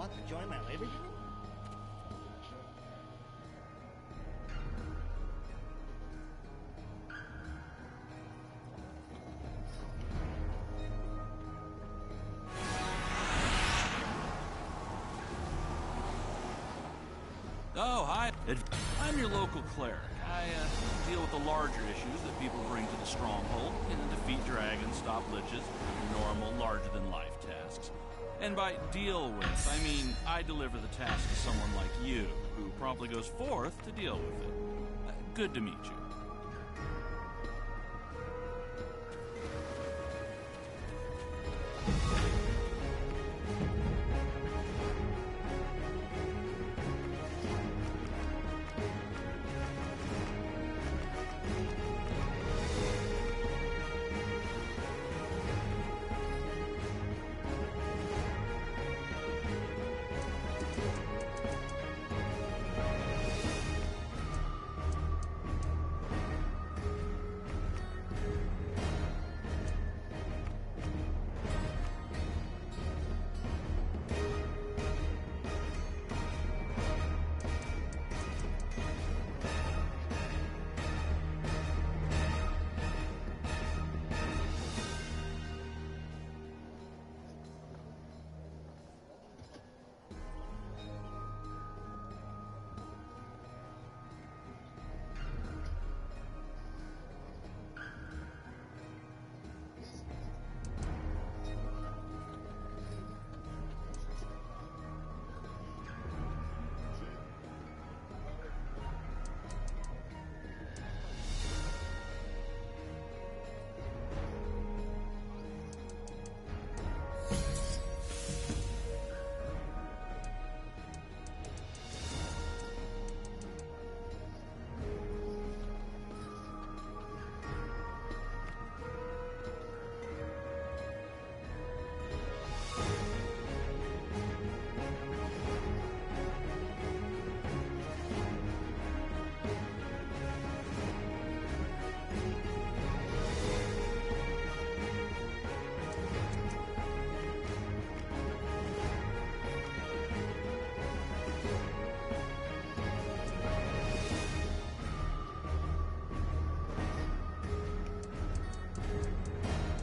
want to join my labor union? Oh, hi. I'm your local cleric. I deal with the larger issues that people bring to the stronghold. Defeat dragons, stop liches, normal, larger-than-life tasks. And by deal with, I mean I deliver the task to someone like you, who promptly goes forth to deal with it. Good to meet you.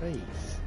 Please.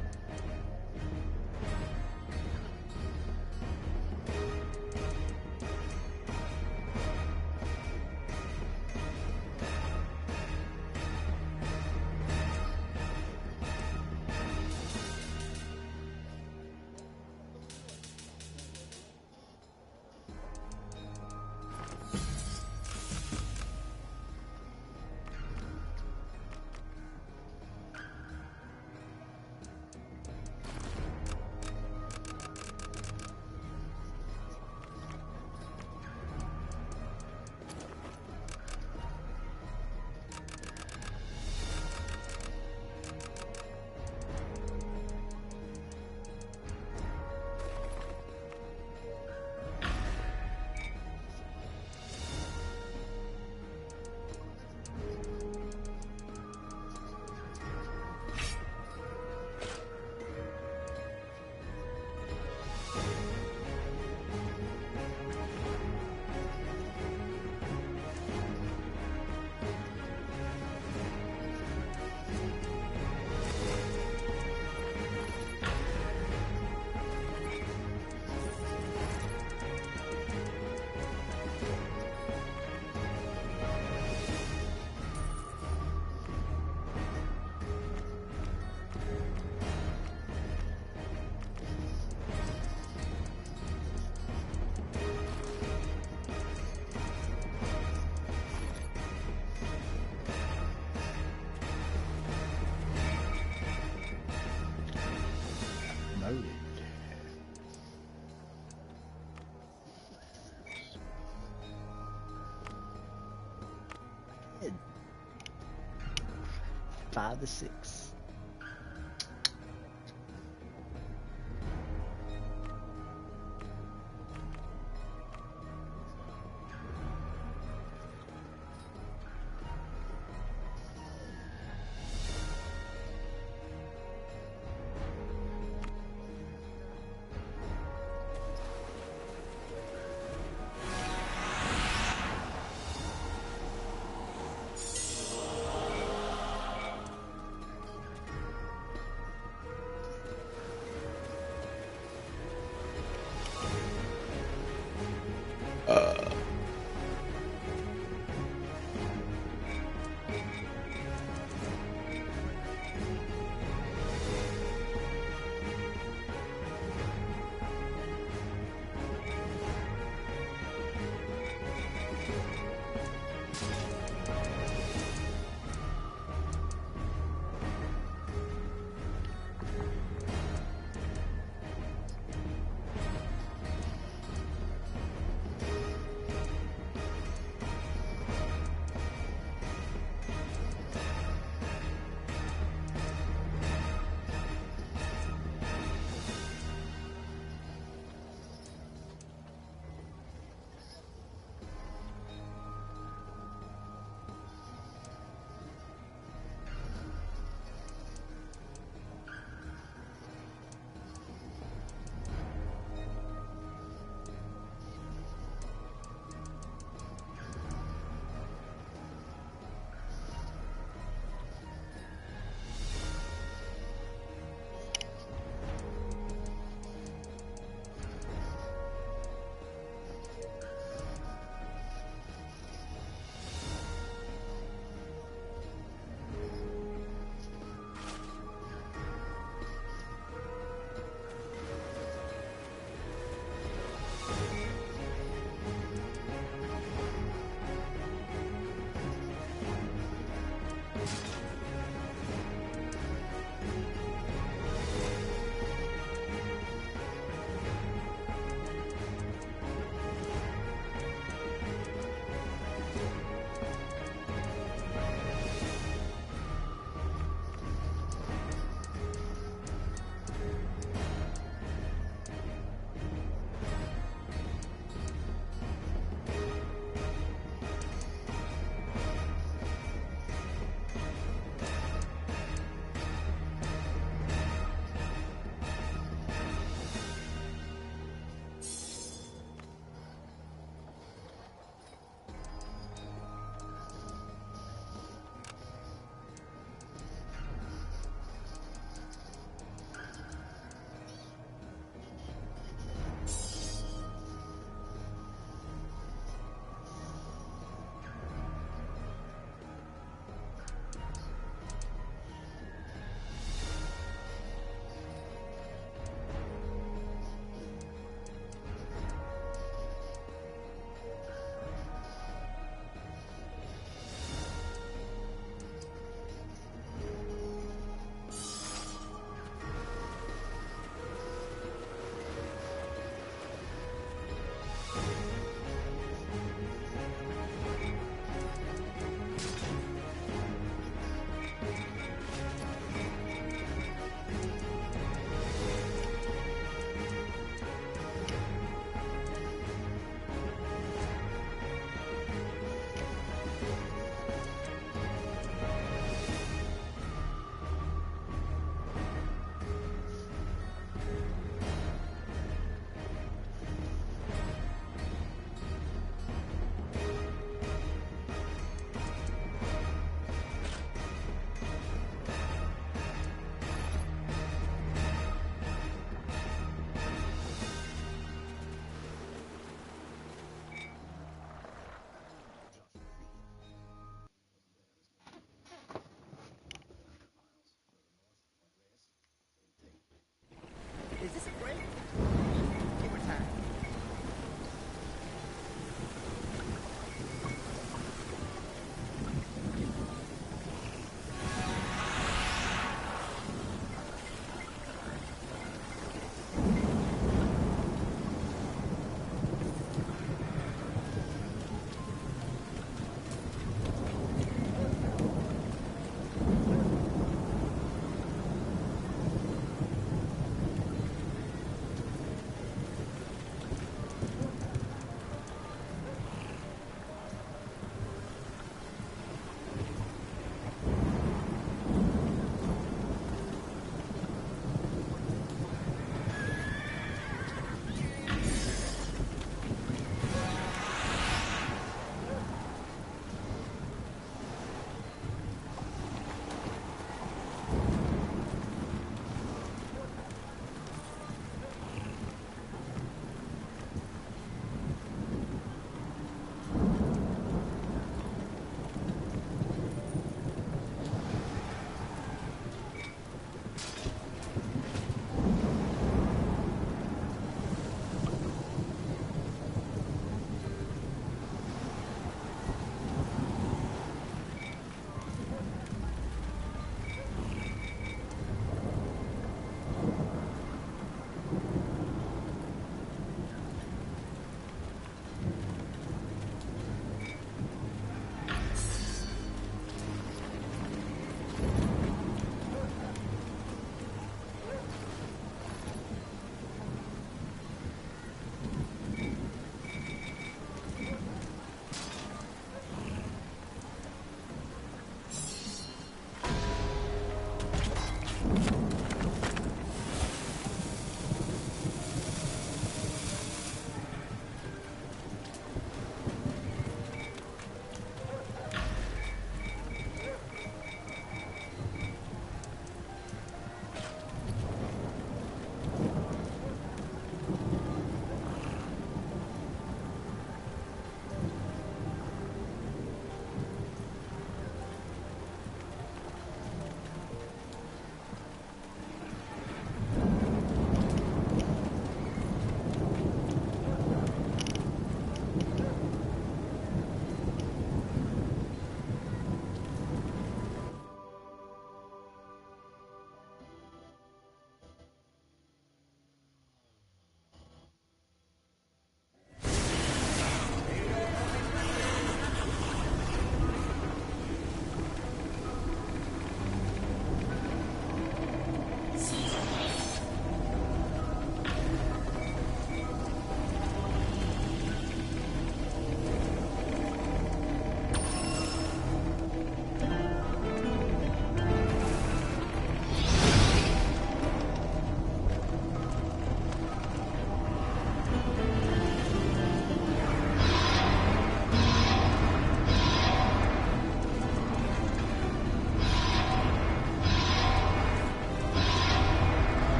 Noted. Good. 5 to 6.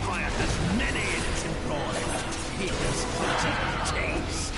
empire has many in its employ. Here's what you taste.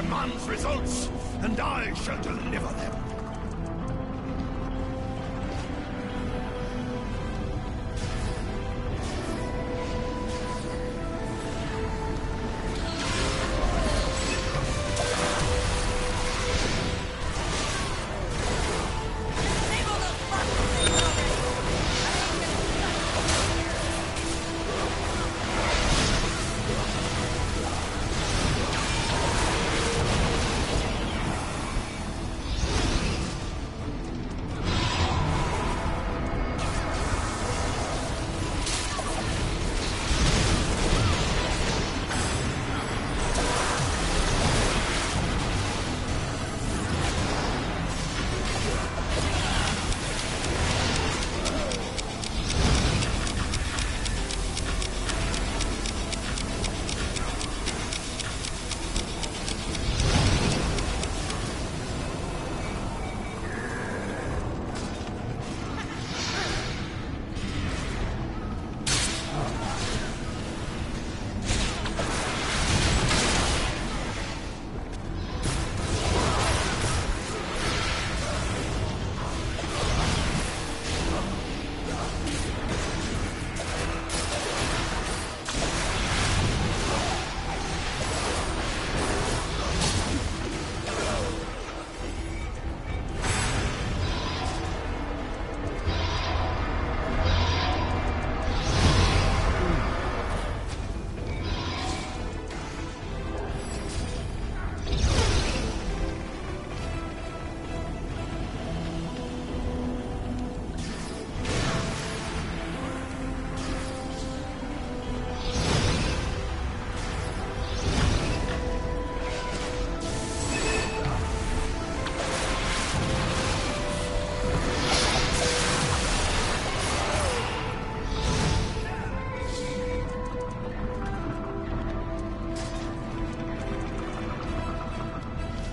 demands results, and I shall deliver them.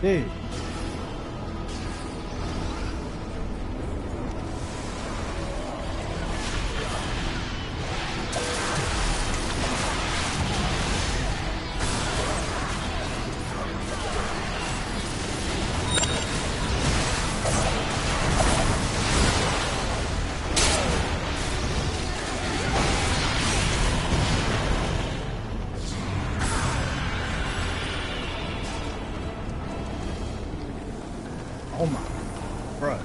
Hey. pro.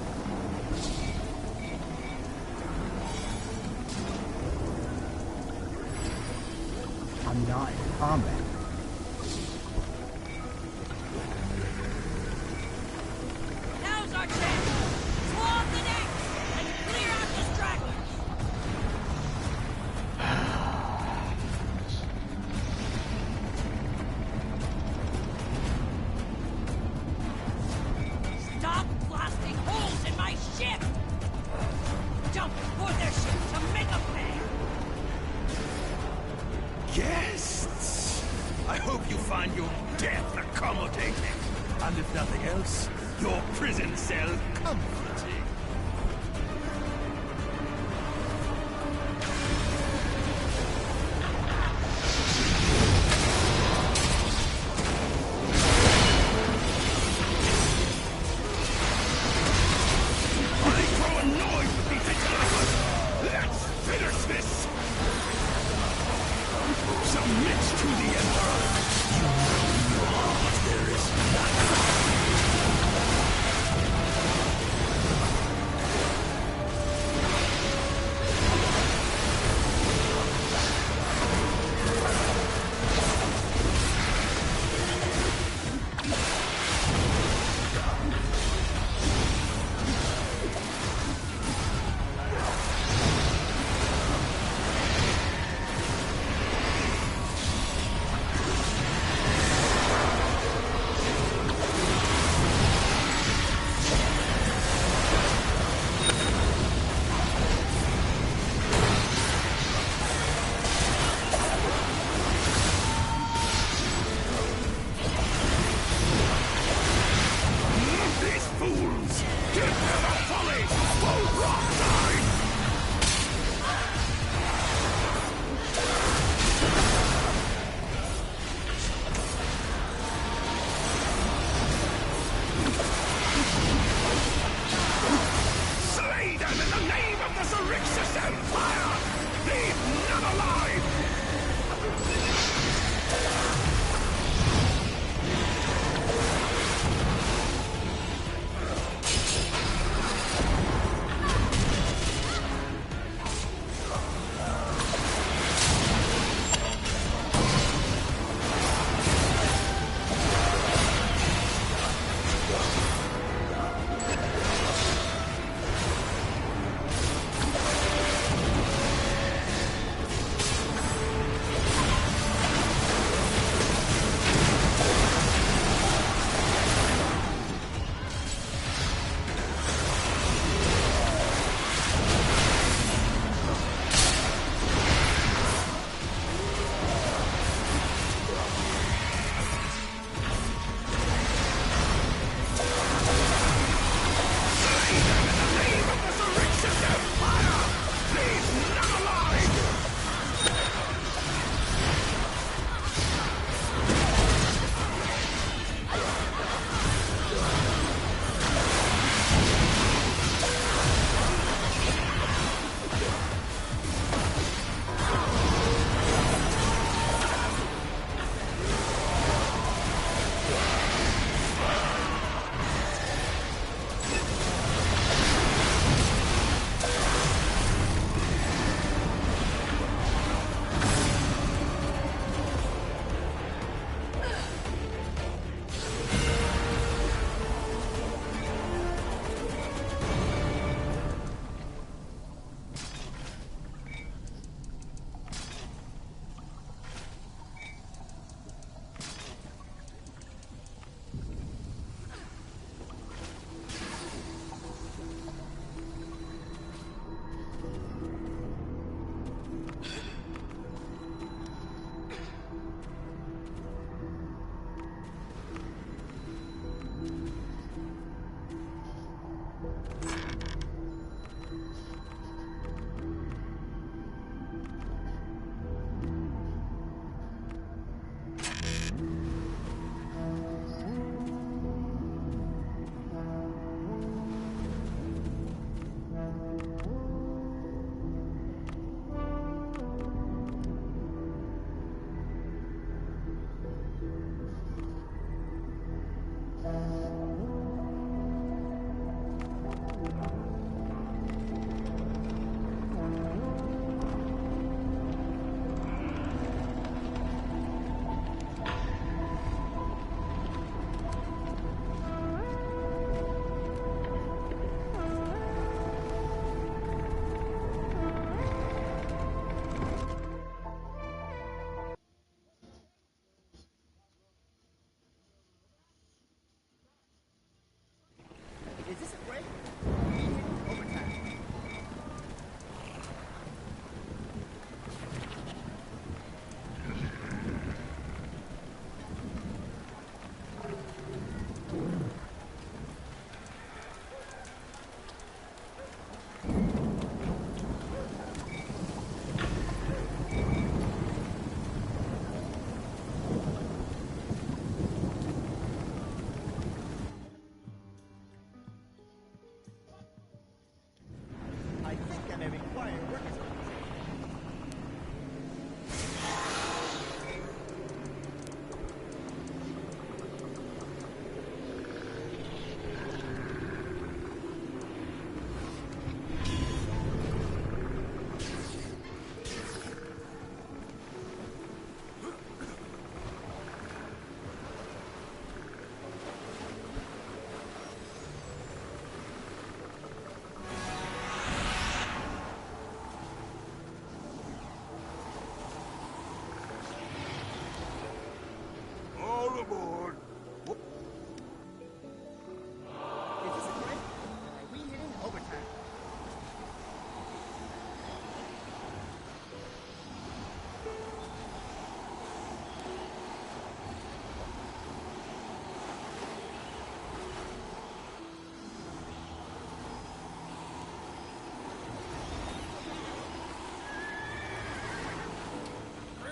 I'm not in combat. Now's our chance! Swab the neck! And clear out the stragglers! Stop blasting holes in my ship! Jump aboard their ship to make a pay! Guests! I hope you find your death accommodating, and if nothing else, your prison cell comforting. I grow annoyed with these dilemmas. Let's finish this! Submit to the Emperor! You know there is none.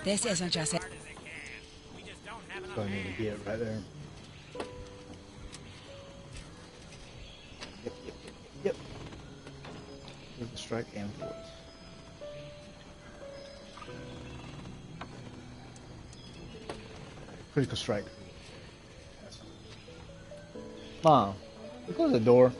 This isn't just it. So I need to get right there. Yep. With the strike and force. Critical strike. Mom, close the door.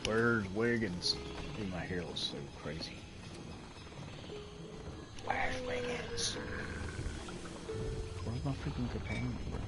Where's Wiggins? Dude, my hair looks so crazy. Where's Wiggins? Where's my freaking companion, bro?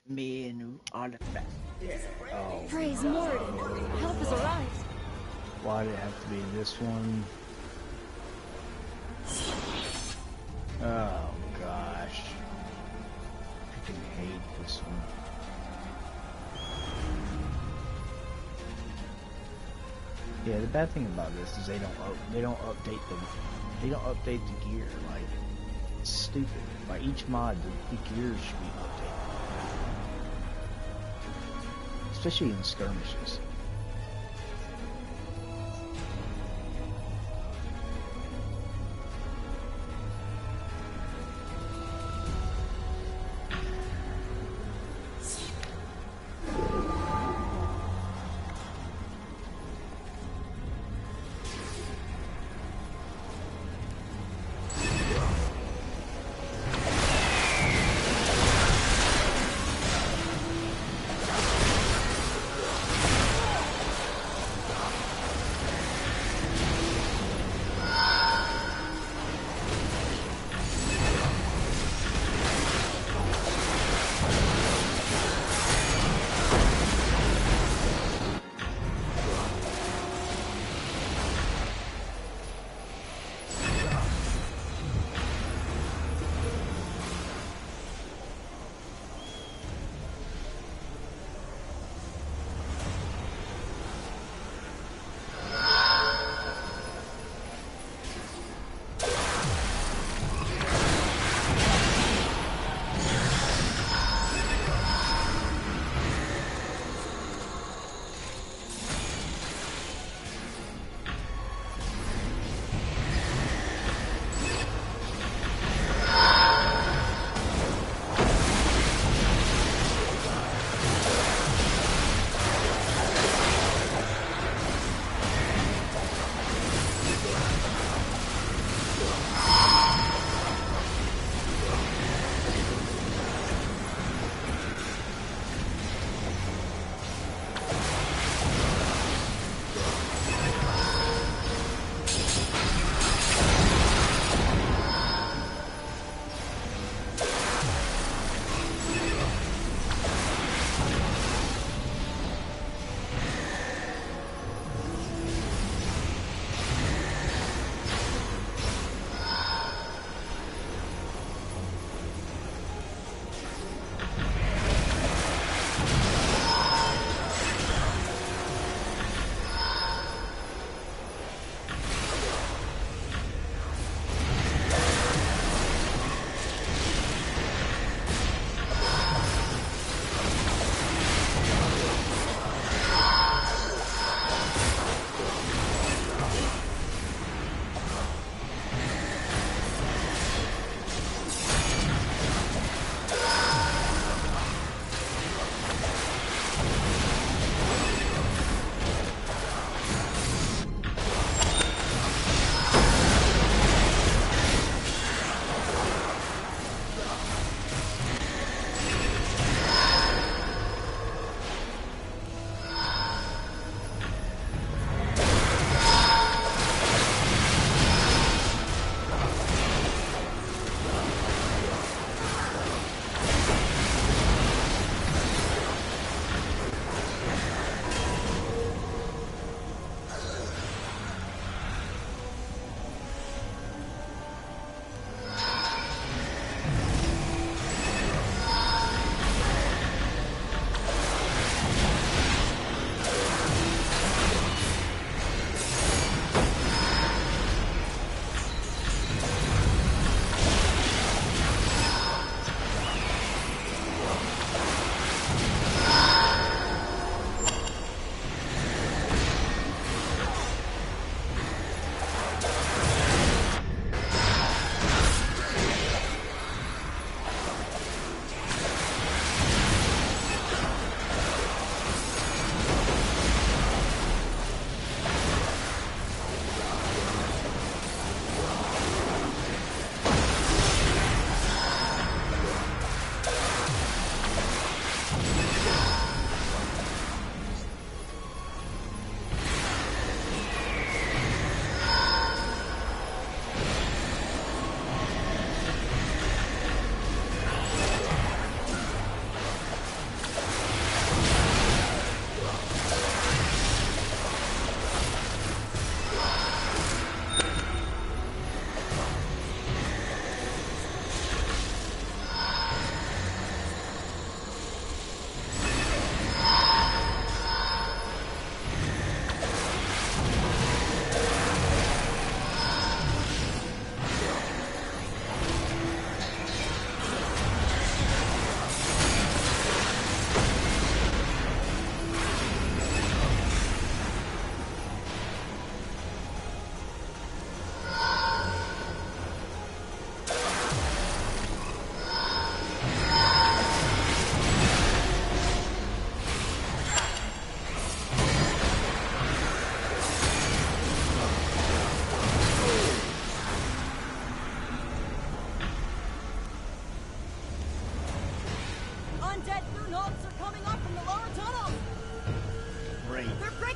Me a new artifact. Oh. Praise Morden. Help has arrived. Why did it have to be this one? Oh gosh. I freaking hate this one. Yeah, the bad thing about this is they don't update them. They don't update the gear. Like, it's stupid. By each mod, the gears should be updated. Especially in skirmishes.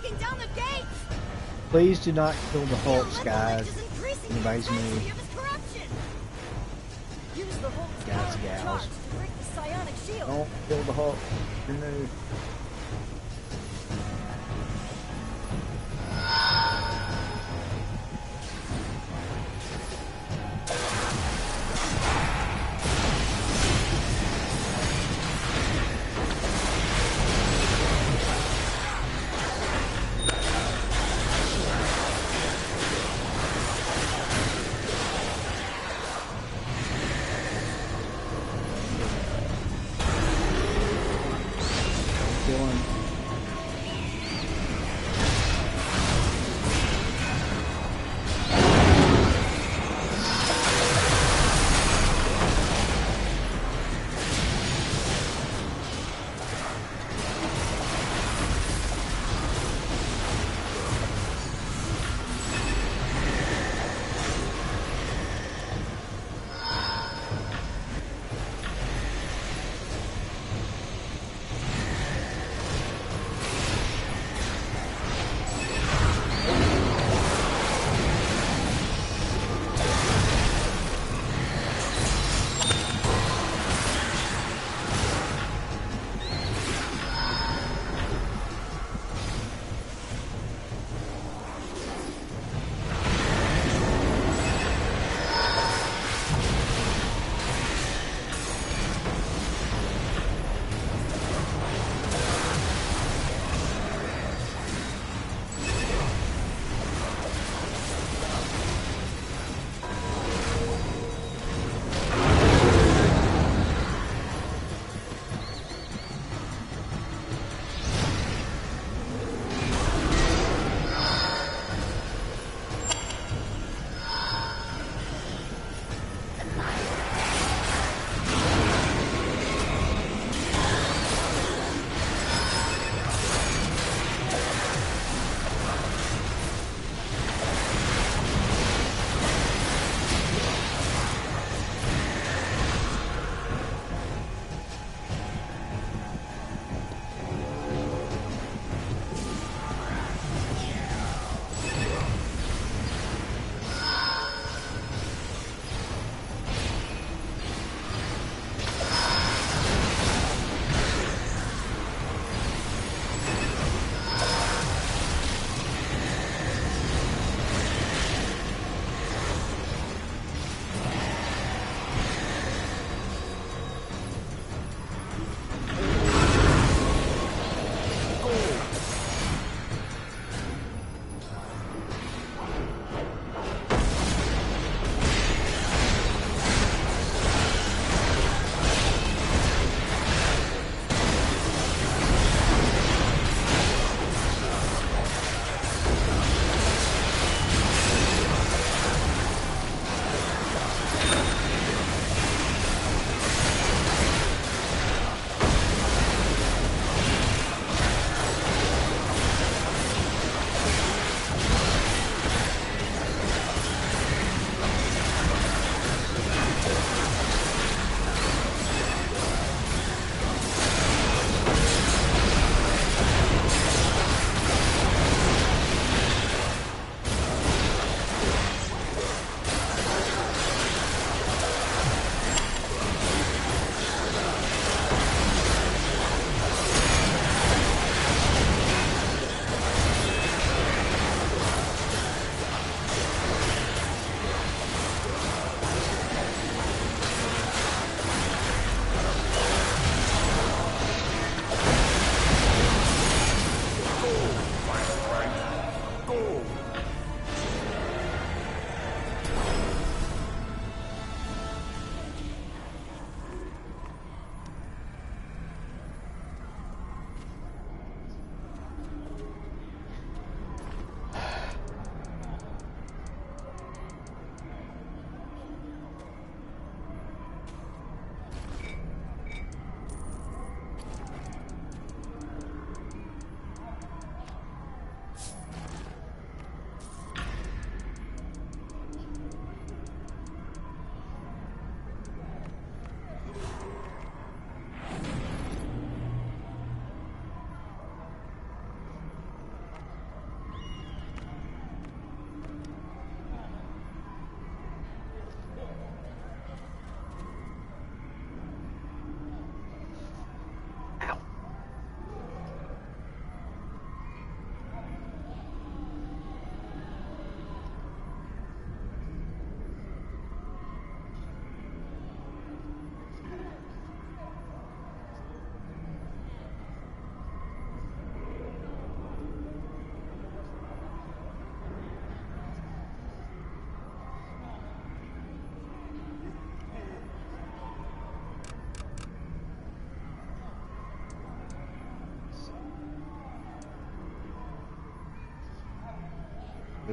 breaking down the gates! Please do not kill the The Hulks, guys. is increasing the Anybody's intensity me. of his corruption! Use the Hulk's Guys, power gals. charge to break the psionic shield. Don't kill the Hulk. Remove. Kill him.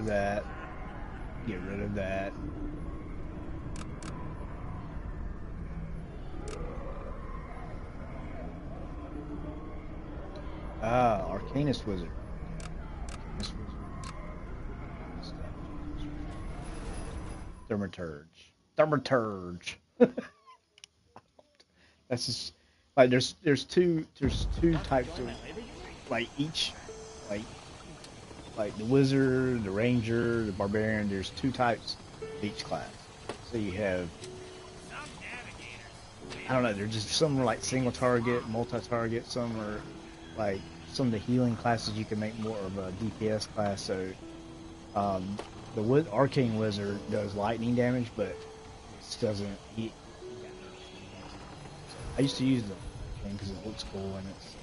of that. Get rid of that. Ah, Arcanist Wizard. Arcanist Wizard. Thermaturge. Thermaturge. That's just like there's two types of like each like the wizard, the ranger, the barbarian. There's two types of each class. So you have, I don't know, they're just some are like single target, multi-target. Some are like some of the healing classes you can make more of a DPS class. So the arcane wizard does lightning damage, but it doesn't. I used to use the thing because it looks cool and it's.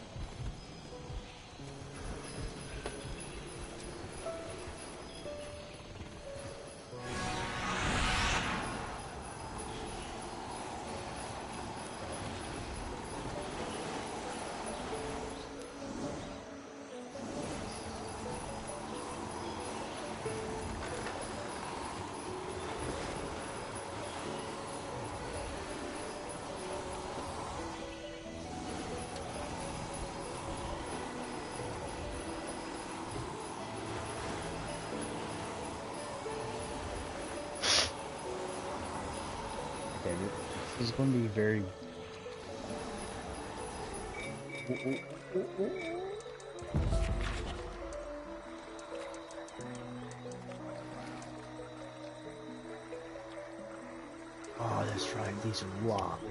This is going to be very. Oh, that's right. These are locked.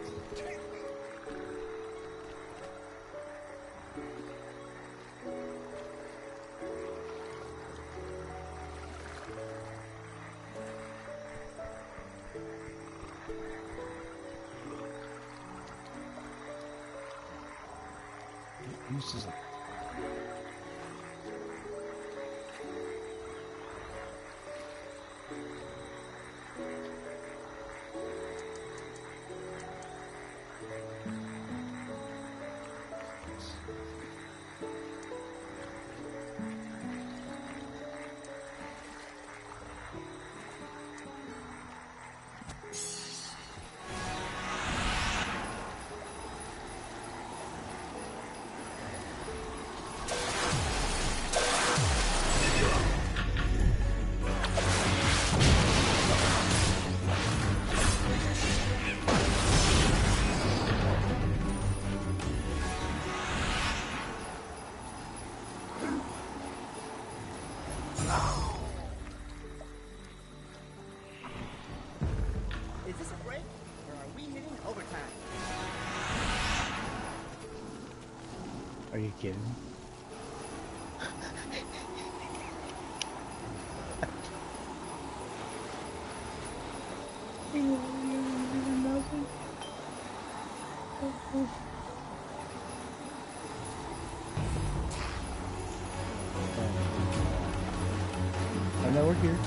Uses it. Are you kidding? I know we're here.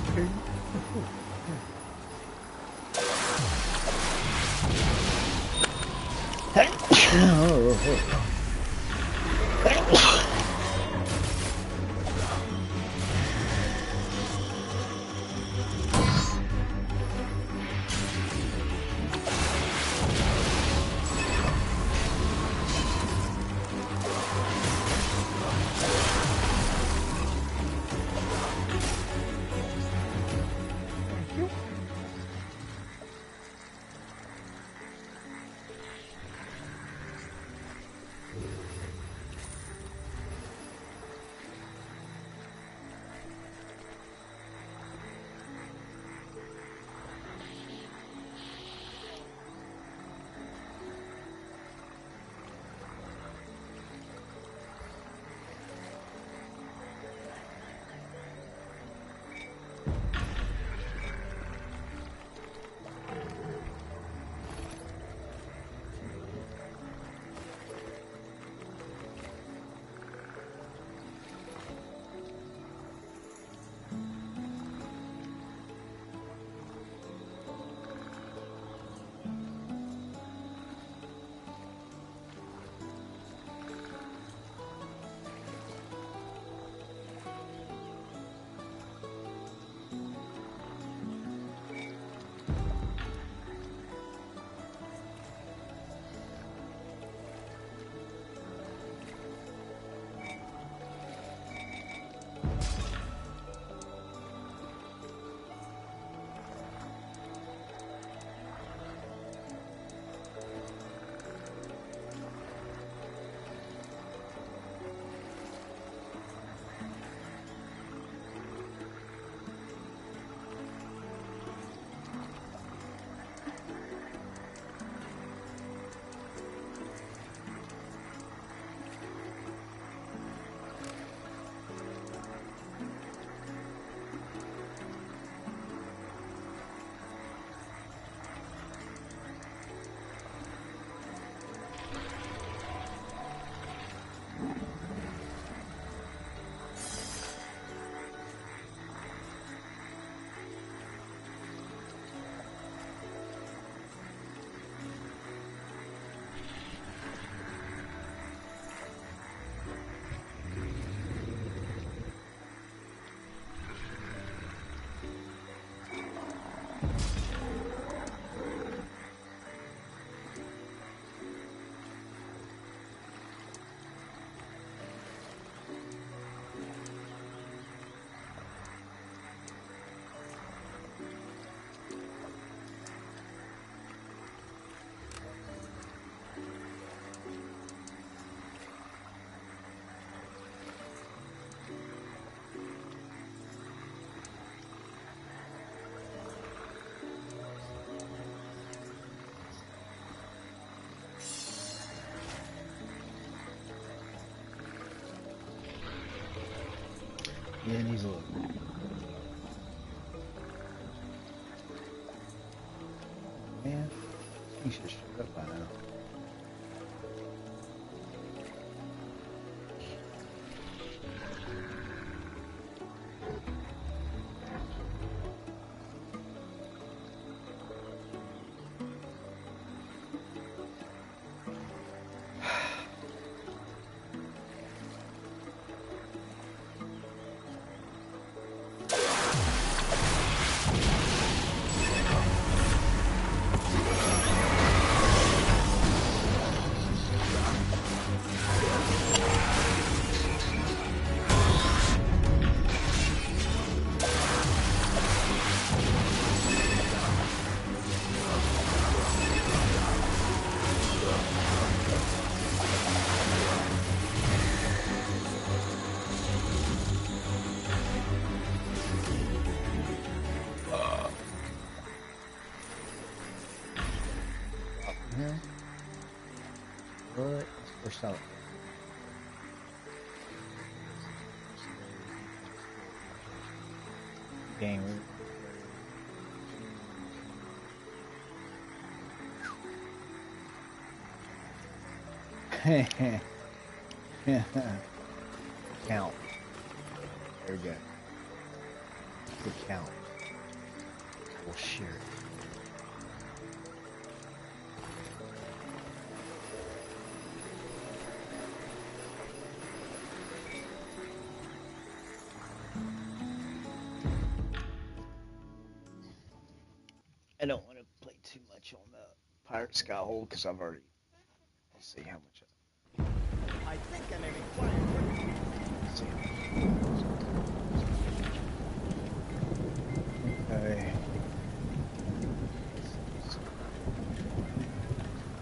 Yeah, and he's a little. Man, he should shut up by now. What? First out. Game. Count. There we go. Good count. We'll share it. I don't want to play too much on the Pirate Skyhold because I've already. Let's see how much. I think I may be quiet. Let's see. Okay.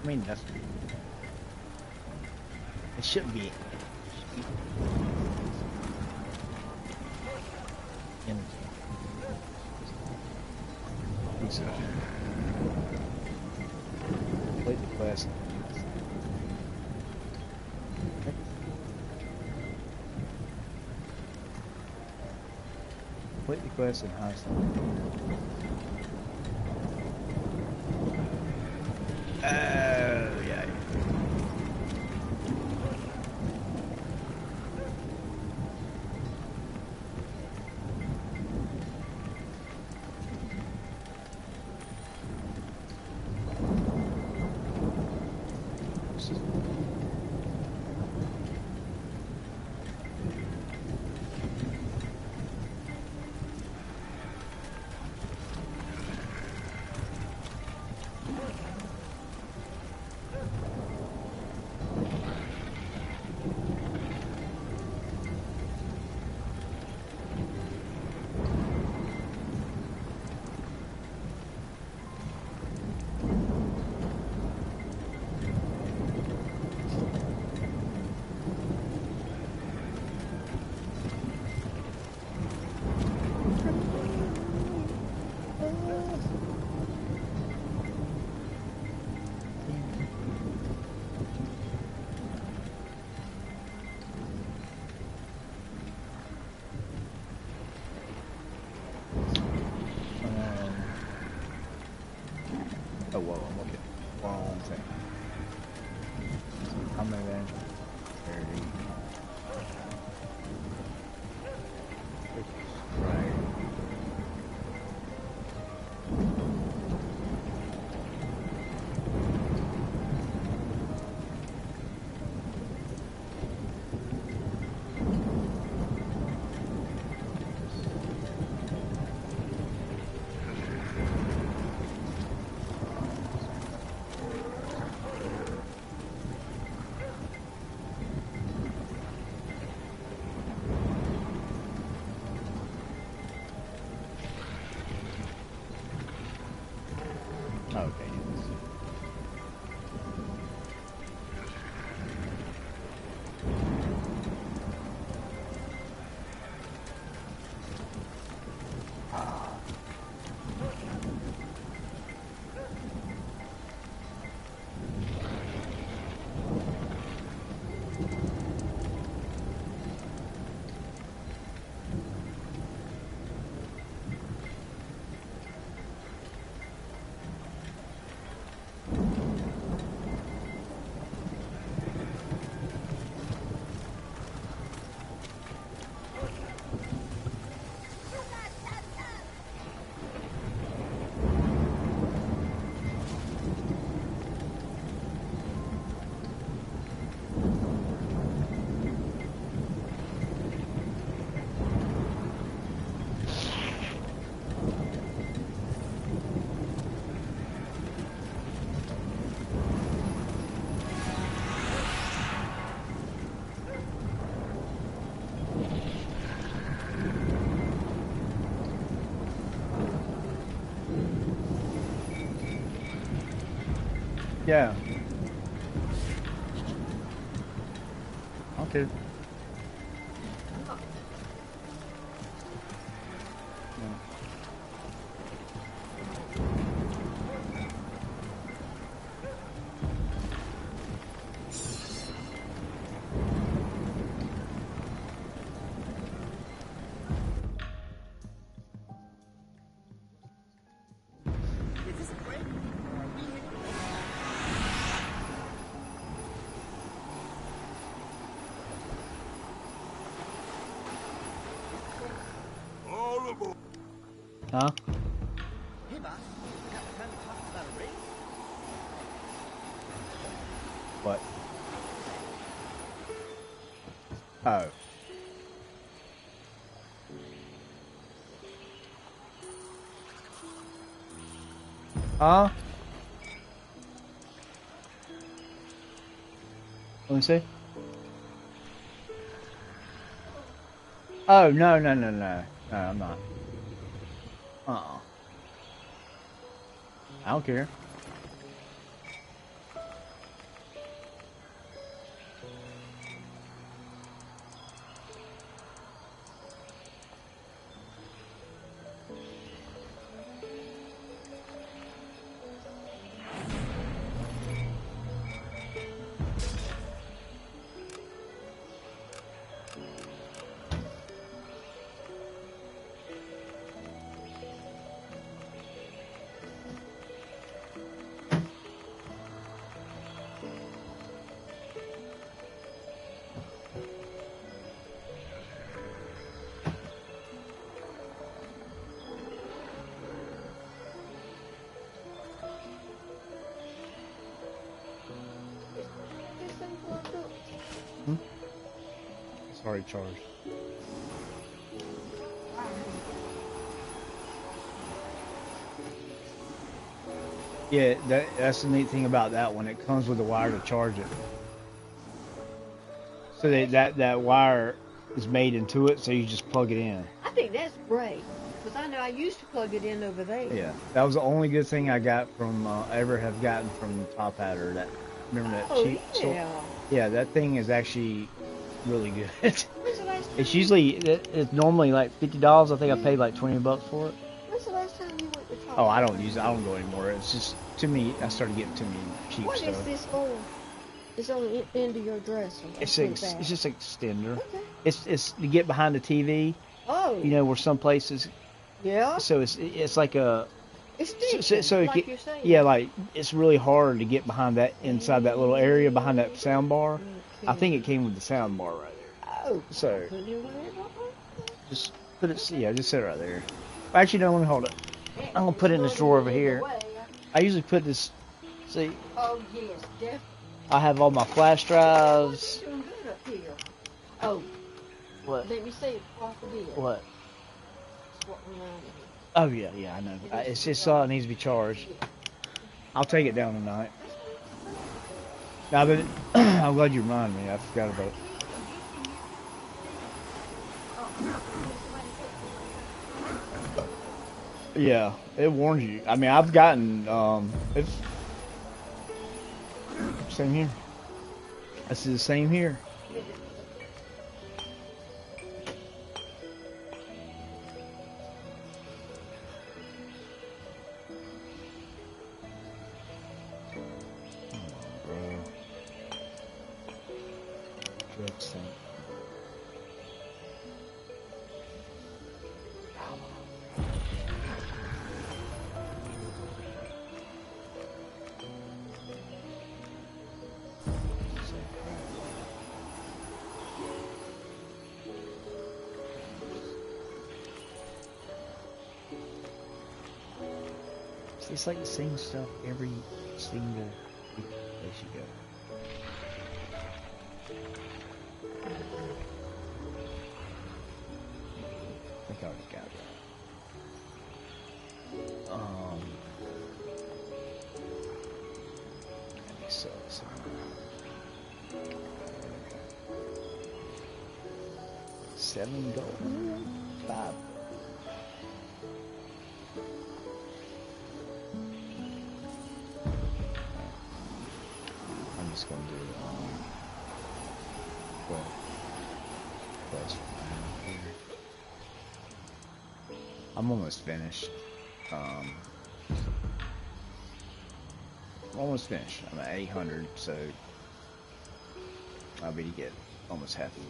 I mean, that's. It shouldn't be. So, complete the quest. Complete the quest and heist. Oh yeah. Oh, whoa, I'm looking. Wrong thing. I'm in there. Right. Yeah. Okay. Huh? Hey, boss. I got time to talk about a race? What? Oh. Huh? Let me see. Oh, no, no, no, no. No, I'm not. Uh-uh. I don't care. Hmm? It's already charged. Yeah, that's the neat thing about that one. It comes with a wire to charge it. So that wire is made into it, so you just plug it in. I think that's great. Because I know I used to plug it in over there. Yeah, that was the only good thing I got from ever have gotten from Top Hatter. That remember that cheap? Yeah. Yeah, that thing is actually really good. When's the last time It's usually it's normally like $50. I think I paid like $20 for it. When's the last time you went to Top Oh, I don't Hatter? use it. I don't go anymore. It's just to me. I started getting too many cheap What stuff. is this for? It's on the end of your dresser. It's just an extender. Okay. It's to get behind the TV. Oh. You know where some places. Yeah. So it's like a. It's different, So like you're saying. yeah, like it's really hard to get behind that inside that little area behind that sound bar. Okay. I think it came with the sound bar right there. Oh. So Put it wherever. just put it. Yeah, just sit it right there. Actually, no, let me hold it. I'm gonna put it in this drawer over here. I usually put this. See, Oh yes, definitely. I have all my flash drives. Doing good up here. Oh, What? let me see it off the bed. What? That's what reminded me. Oh yeah, I know. It's just it needs to be charged. I'll take it down tonight. Now, but I'm glad you reminded me. I forgot about it. Yeah, it warns you. I mean, I've gotten it's same here. This is the same here. It's like the same stuff every single place you go. I think I already got that. Let me sell this. $7 gold. 5. just gonna do well, plus here. I'm almost finished. I'm almost finished. I'm at 800, so I'll be to get almost half of it.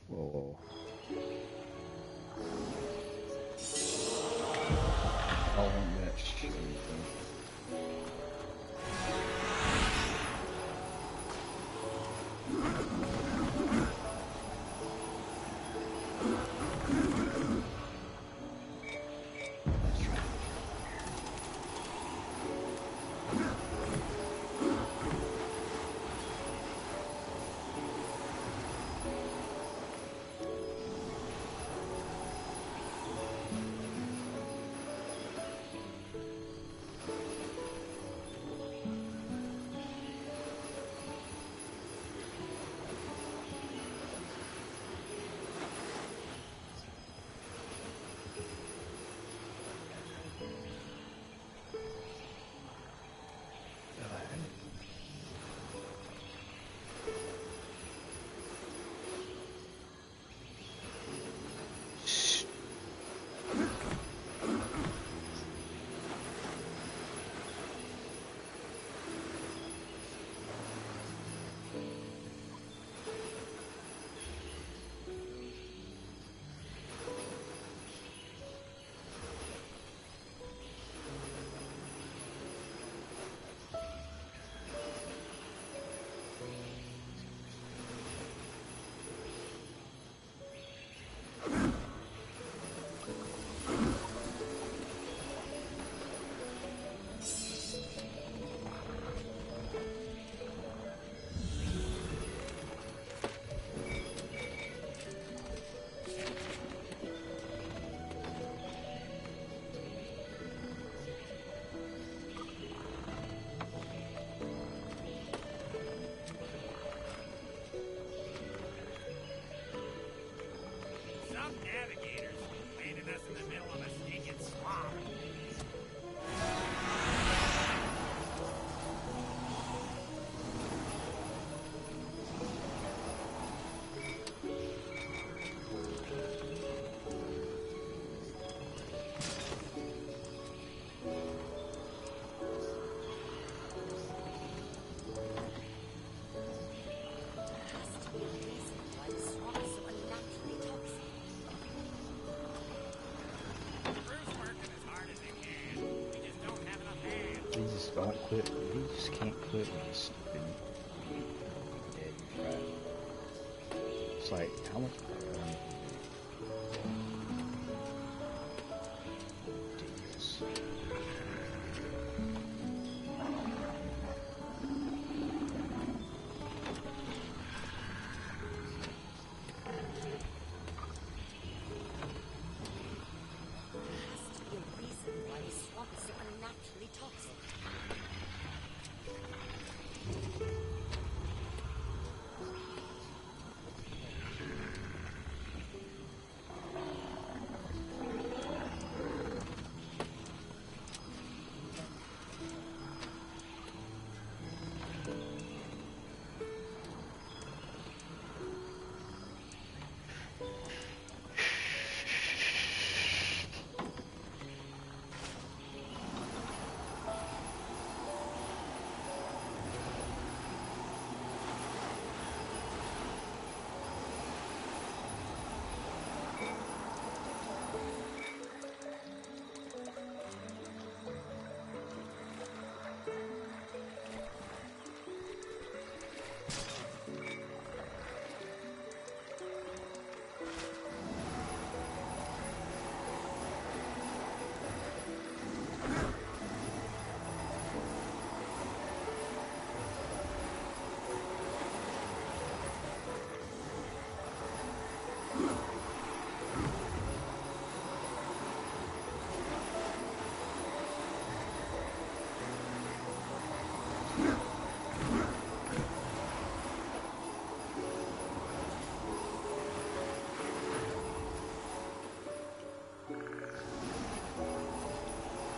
Whoa. Oh, that shit. He just don't quit. He just can't quit with this stupid dead crap. It's like, how much ridiculous.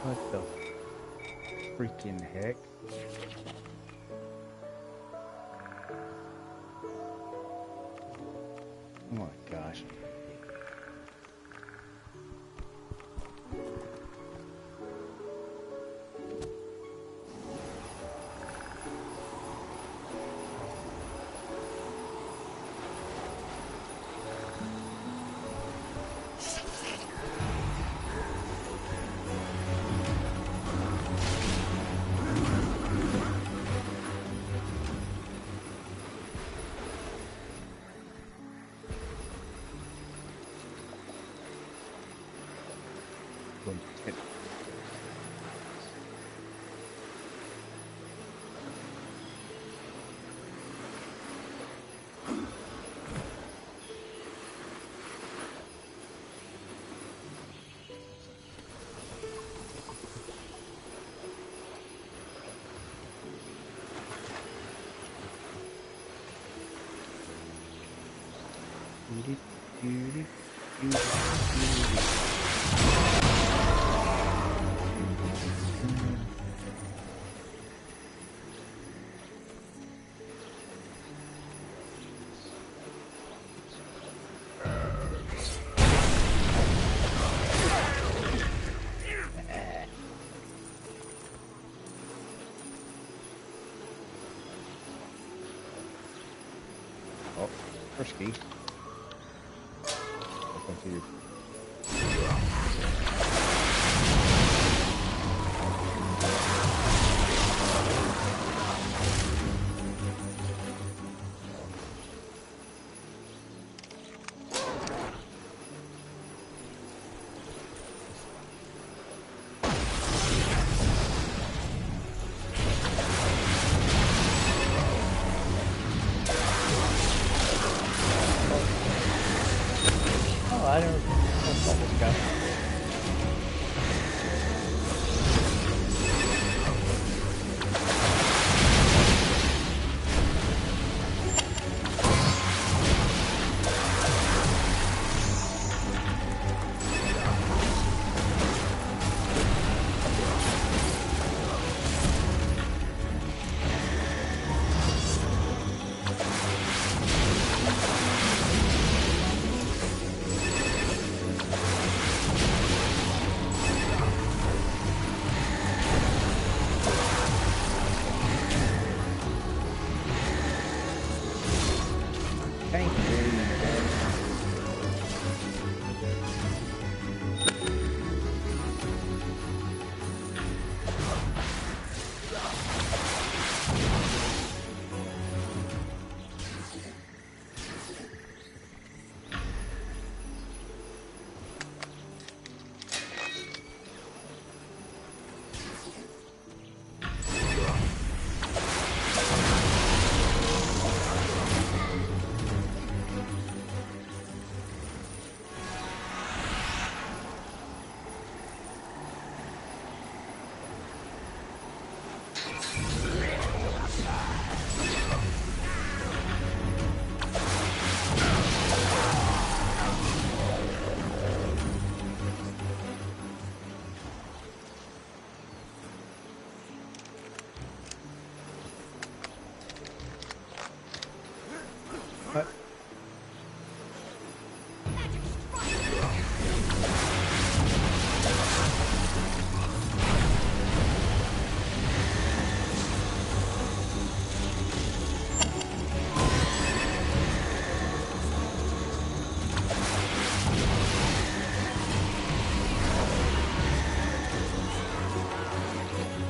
What the freaking heck? Oh my gosh. Oh, first key. Here. Oh, I don't know this guy.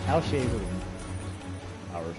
How's she able to hours?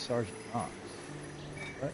Sergeant Knox. What?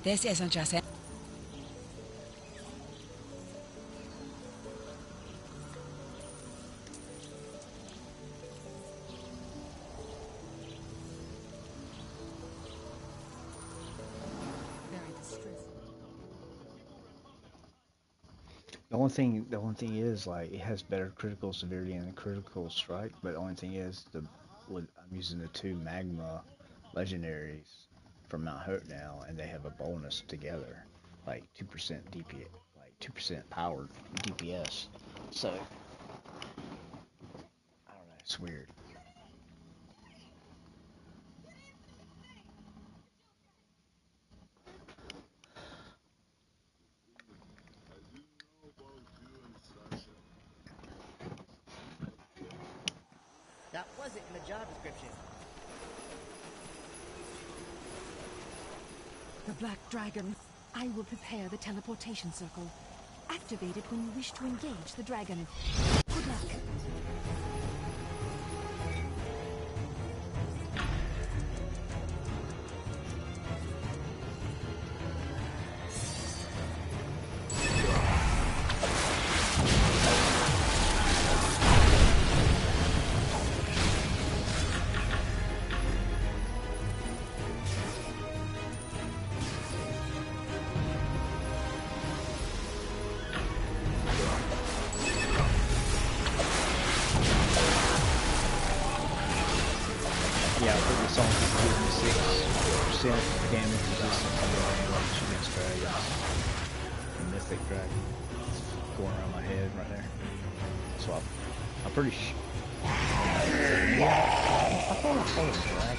This isn't just it. The only thing is, like, it has better critical severity and critical strike, but the only thing is, I'm using the 2 magma legendaries from Mount Hope now, and they have a bonus together, like 2% DPS, like 2% power DPS. So I don't know, it's weird. That wasn't in the job description. The Black Dragon. I will prepare the teleportation circle. Activate it when you wish to engage the dragon. Good luck. Yeah, for the song, 6% damage resistance to range against dragons. The mythic dragon. It's going around my head right there. So I'm pretty sure. I thought I saw a dragon.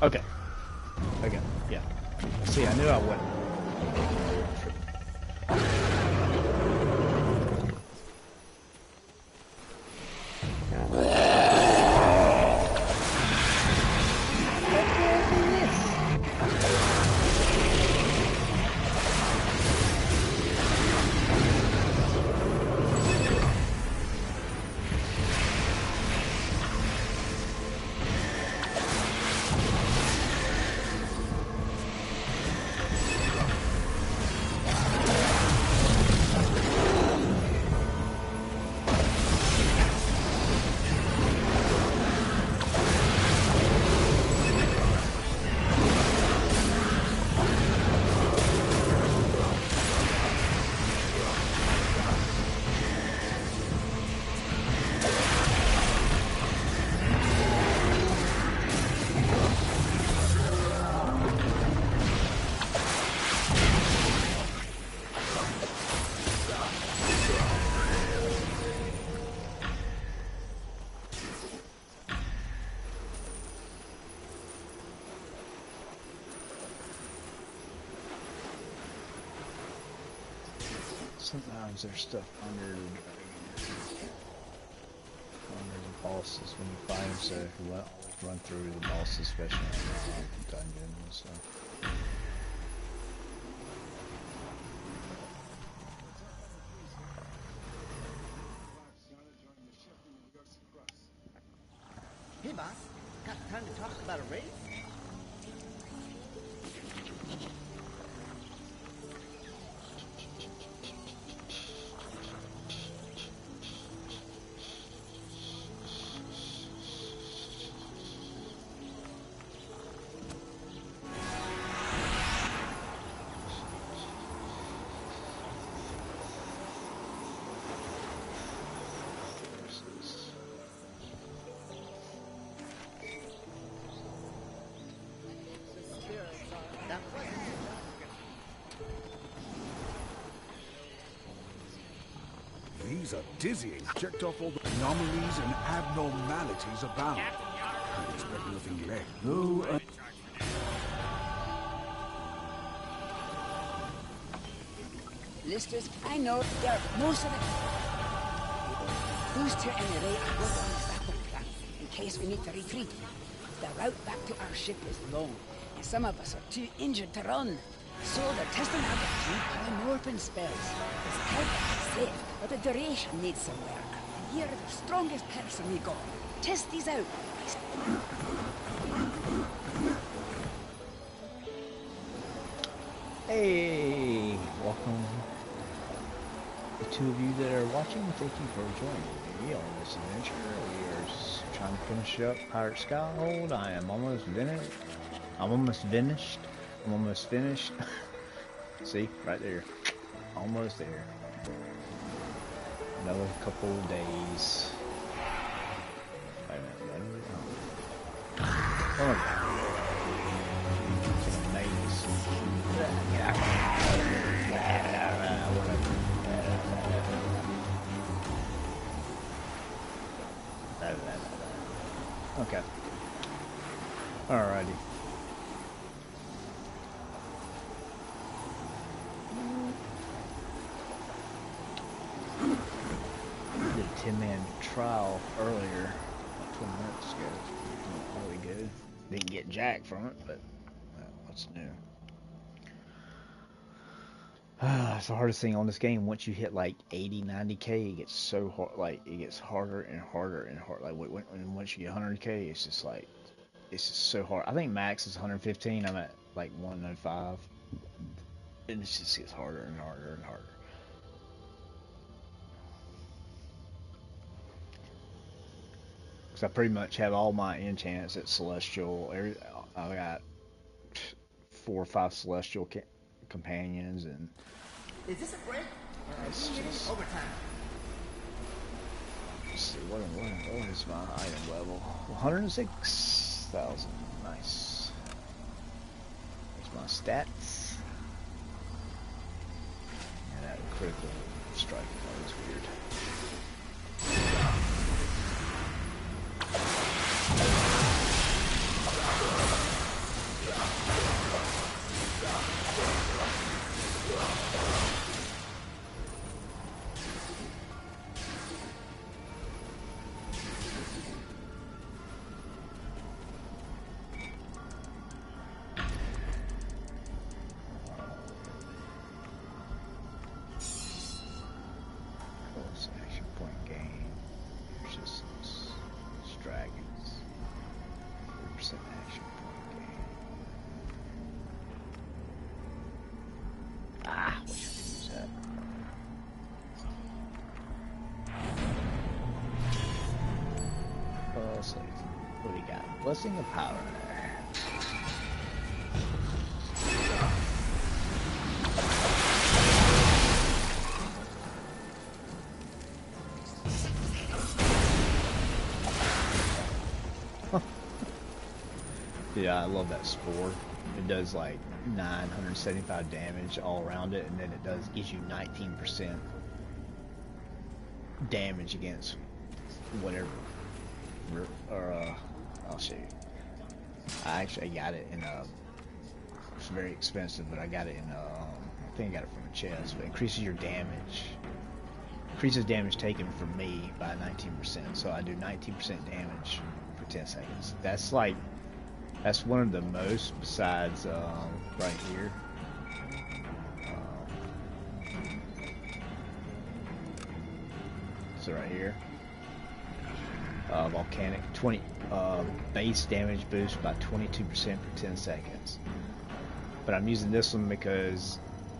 Okay. Okay. Yeah. See, I knew I wouldn't. Sometimes there's stuff under the bosses when you find them, so if you run through the bosses, especially in dungeons and stuff. Hey, boss. Got time to talk about a race? These are dizzying. Checked off all the anomalies and abnormalities abound. I expect nothing less. No. Listers, I know there most of it. Booster and array are both on the backup plan in case we need to retreat. The route back to our ship is long, and some of us are too injured to run. So they're testing out a few polymorphin spells. It's perfectly safe, but the duration needs some work. And you're the strongest person we got. Test these out. Hey, welcome. The two of you that are watching, thank you for joining me on this adventure. We are trying to finish up Pirate Skyhold. I am almost finished. I'm almost finished. I'm almost finished. See, right there. Almost there. Another couple of days. Wait a minute. Oh my god. Okay. Alrighty. Did a 10-man trial earlier, 20 minutes ago. Really good. Didn't get jack from it, but what's new? It's the hardest thing on this game. Once you hit like 80, 90k, it gets so hard. Like it gets harder and harder and harder. Like once you get 100k, it's just like it's just so hard. I think max is 115. I'm at like 105, and it just gets harder and harder and harder. Because I pretty much have all my enchants at celestial. I got 4 or 5 celestial companions and. Is this a break? It's just overtime. Let's see, what is my item level? 106,000. Nice. There's my stats. And that critical strike is weird. What do we got? Blessing of Power. Yeah, I love that spore. It does like 975 damage all around it, and then it gives you 19% damage against whatever. Or I'll show you. I actually got it in it's very expensive, but I got it in think I got it from a chest, but increases your damage. Increases damage taken from me by 19%, so I do 19% damage for 10 seconds. That's like, that's one of the most besides right here. So right here, volcanic 20 base damage boost by 22% for 10 seconds. But I'm using this one because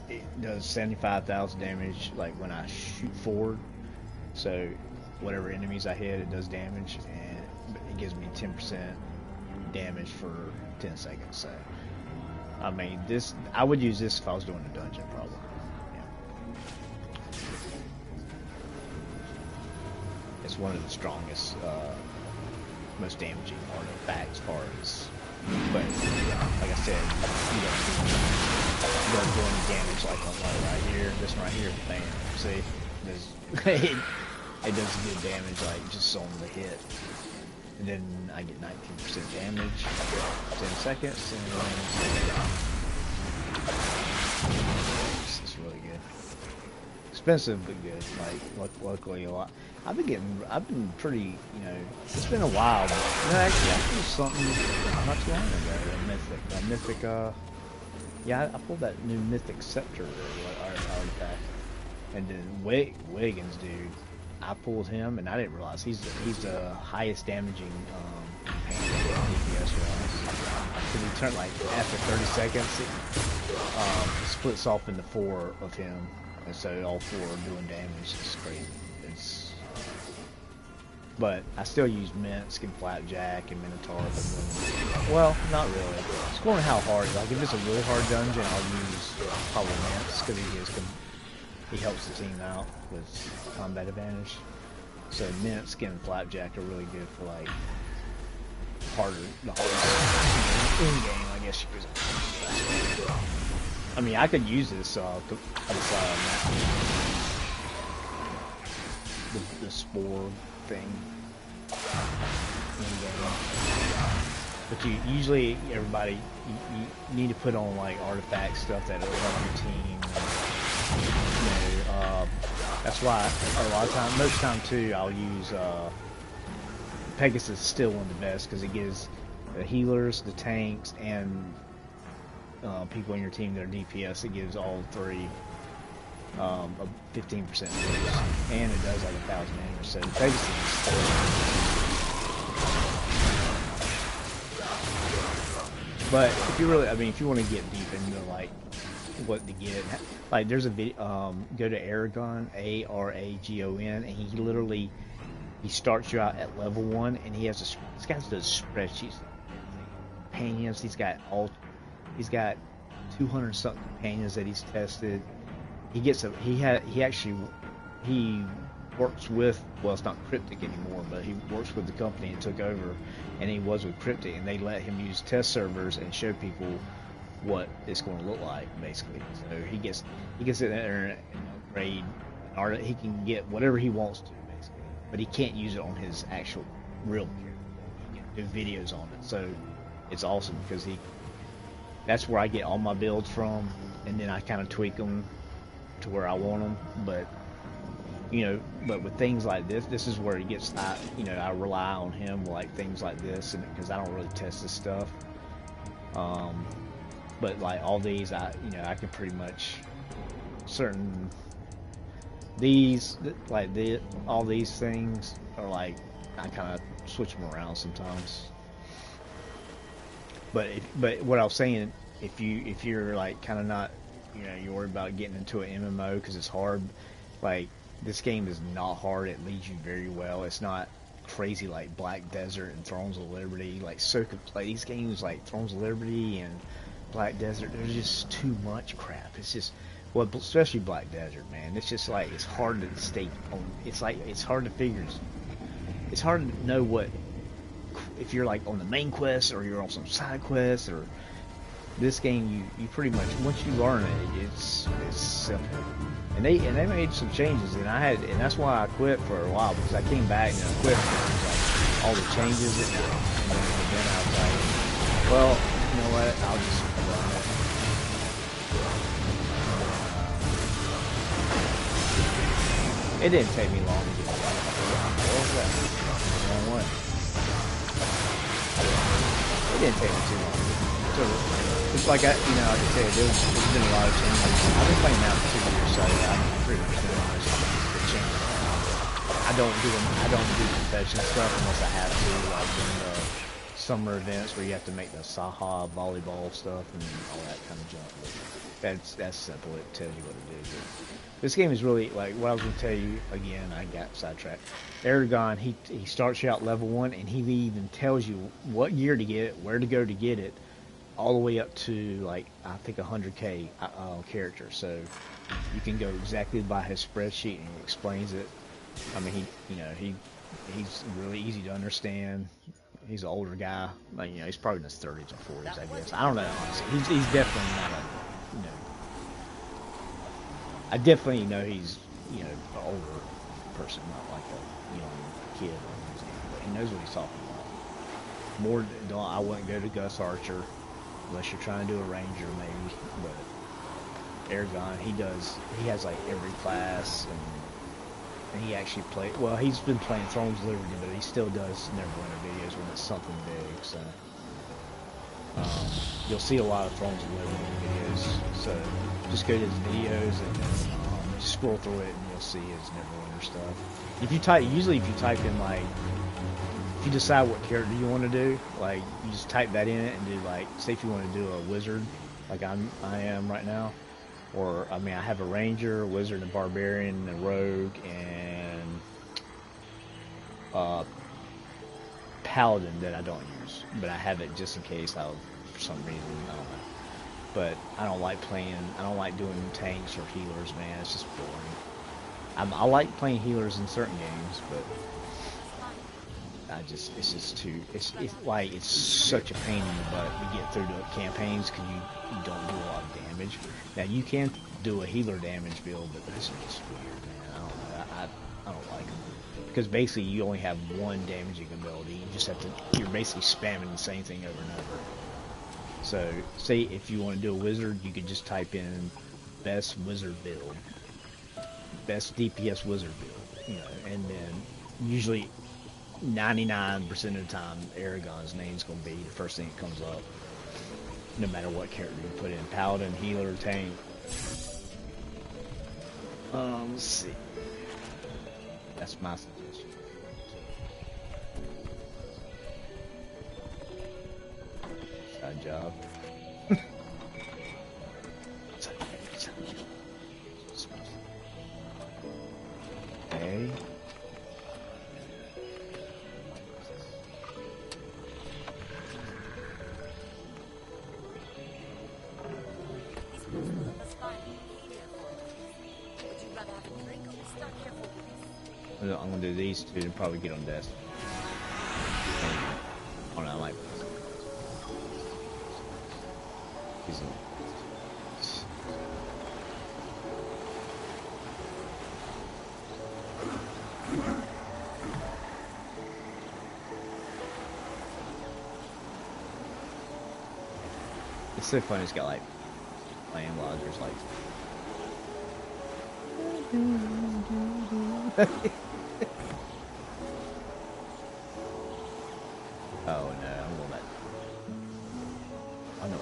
it does 75,000 damage like when I shoot forward. So whatever enemies I hit, it does damage, and it gives me 10% damage for 10 seconds. So I mean, this, I would use this if I was doing a dungeon probably. It's one of the strongest, most damaging artifacts as far as, but like I said, you don't do any damage like on right here. This one right here, bam, see, it does good damage like just on the hit, and then I get 19% damage, 10 seconds, and it's really good. Expensive but good. Like luckily a lot. I've been pretty, you know, it's been a while, but no, actually I pulled something not too long ago, a mythic, yeah, I pulled that new mythic scepter artifact, and then Wiggins, dude, I pulled him, and I didn't realize he's the highest damaging DPS wise, because he turned like after 30 seconds, it splits off into 4 of him. And so all 4 are doing damage. It's crazy. But I still use Minsk and Flapjack and Minotaur. Well, not really. It's going how hard. Like if it's a really hard dungeon, I'll use probably Minsk because he helps the team out with combat advantage. So Minsk and Flapjack are really good for like the hardest in game, I guess you could say. I mean, I could use this the spore thing in game. But you usually everybody you need to put on like artifact stuff that will help your team. You know, that's why a lot of time, most time too, I'll use Pegasus is still one of the best because it gives the healers, the tanks, and people in your team that are DPS. It gives all 3 a 15% boost, and it does like 1,000 damage. So Pegasus is but if you really, I mean, if you want to get deep into like what to get, like there's a video, go to Aragon, Aragon, and he literally, he starts you out at level 1, and he has this guy does spreadsheets, companions. He's got 200 something companions that he's tested. He works with, well, it's not Cryptic anymore, but he works with the company that took over, and he was with Cryptic, and they let him use test servers and show people what it's going to look like, basically. So he gets in there and upgrade art. He can get whatever he wants to, basically, but he can't use it on his actual real character. He can do videos on it, so it's awesome because that's where I get all my builds from, and then I kind of tweak them to where I want them. But you know, but with things like this is where it gets. I rely on him like things like this, and because I don't really test this stuff. But like all these, I can pretty much certain all these things are like I kind of switch them around sometimes. But what I was saying, if you're like kind of not, you're worried about getting into an MMO because it's hard. Like this game is not hard. It leads you very well. It's not crazy like Black Desert and Thrones of Liberty. Like these games like Thrones of Liberty and Black Desert, there's just too much crap. It's just, well, especially Black Desert, man. It's just like it's hard to stay on. It's like it's hard to figure. It's hard to know what. If you're like on the main quest or you're on some side quest, or this game, you pretty much, once you learn it, it's simple. And they made some changes, and that's why I quit for a while, because I came back and I quit like all the changes, and then I was like, well, you know what, I'll just run it. It didn't take me long to get it. What was that? Wrong one. It didn't take me too long. So, just like like I said, there's been a lot of changes. I've been playing now for 2 years, so I'm pretty much been honest with the changes. I don't do confession stuff unless I have to, like in the summer events where you have to make the Saha volleyball stuff and all that kind of junk. But that's simple. It tells you what to do. But this game is really, like, what I was going to tell you, again, I got sidetracked. Aragon, he starts you out level 1, and he even tells you what gear to get, where to go to get it, all the way up to, like, I think 100k character. So you can go exactly by his spreadsheet, and he explains it. I mean, he's really easy to understand. He's an older guy. Like, he's probably in his 30s or 40s, I guess. I don't know, honestly. He's definitely not a, I definitely know he's, an older person, not like a young kid or anything. But he knows what he's talking about. I wouldn't go to Gus Archer unless you're trying to do a ranger, maybe. But Aragon, he has like every class, and he actually well, he's been playing Thrones of Liberty, but he still does Neverwinter videos when it's something big, so you'll see a lot of Thrones of Liberty videos. So just go to his videos and just scroll through it, and you'll see his Neverwinter stuff. If you type in, like, if you decide what character you want to do, like, you just type that in and do, like, say if you want to do a wizard, like I am right now. Or, I mean, I have a ranger, a wizard, a barbarian, a rogue, and paladin that I don't use. But I have it just in case for some reason, I don't know. But I don't like doing tanks or healers, man. It's just boring. I like playing healers in certain games, but it's just too, it's such a pain in the butt to get through the campaigns because you don't do a lot of damage. Now you can do a healer damage build, but this is just weird, man. I don't know. I don't like them because basically you only have one damaging ability. You just have to, you're basically spamming the same thing over and over. So say if you want to do a wizard, you could just type in best wizard build, best DPS wizard build, and then usually 99% of the time, Aragon's name's going to be the first thing that comes up, no matter what character you put in. Paladin, healer, tank. Let's see. That's my suggestion. Side job. Okay. I'm gonna do these two and probably get on desk. Oh no, I might. It's so funny. It's got like playing lodgers like. Oh no, I'm going back. I know it.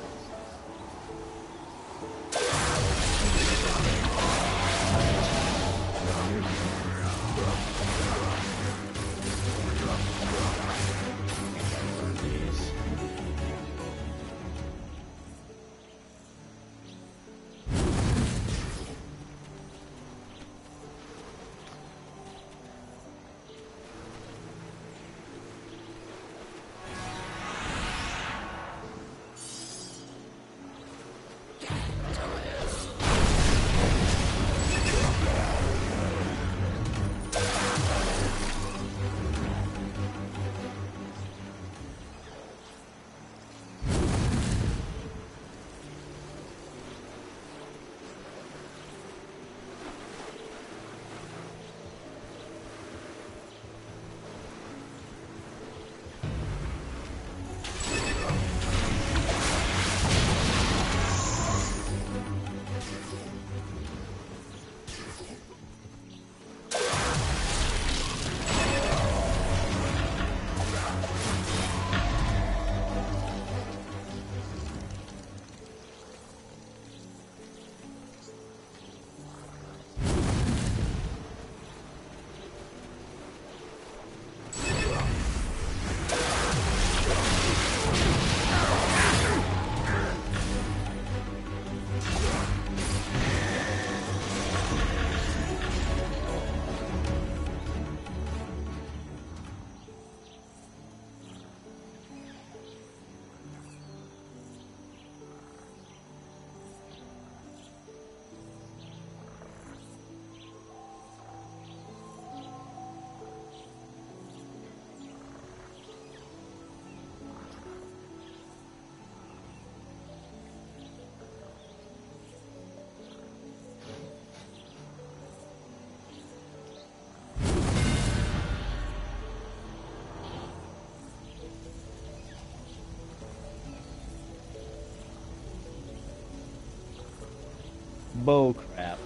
bull crap.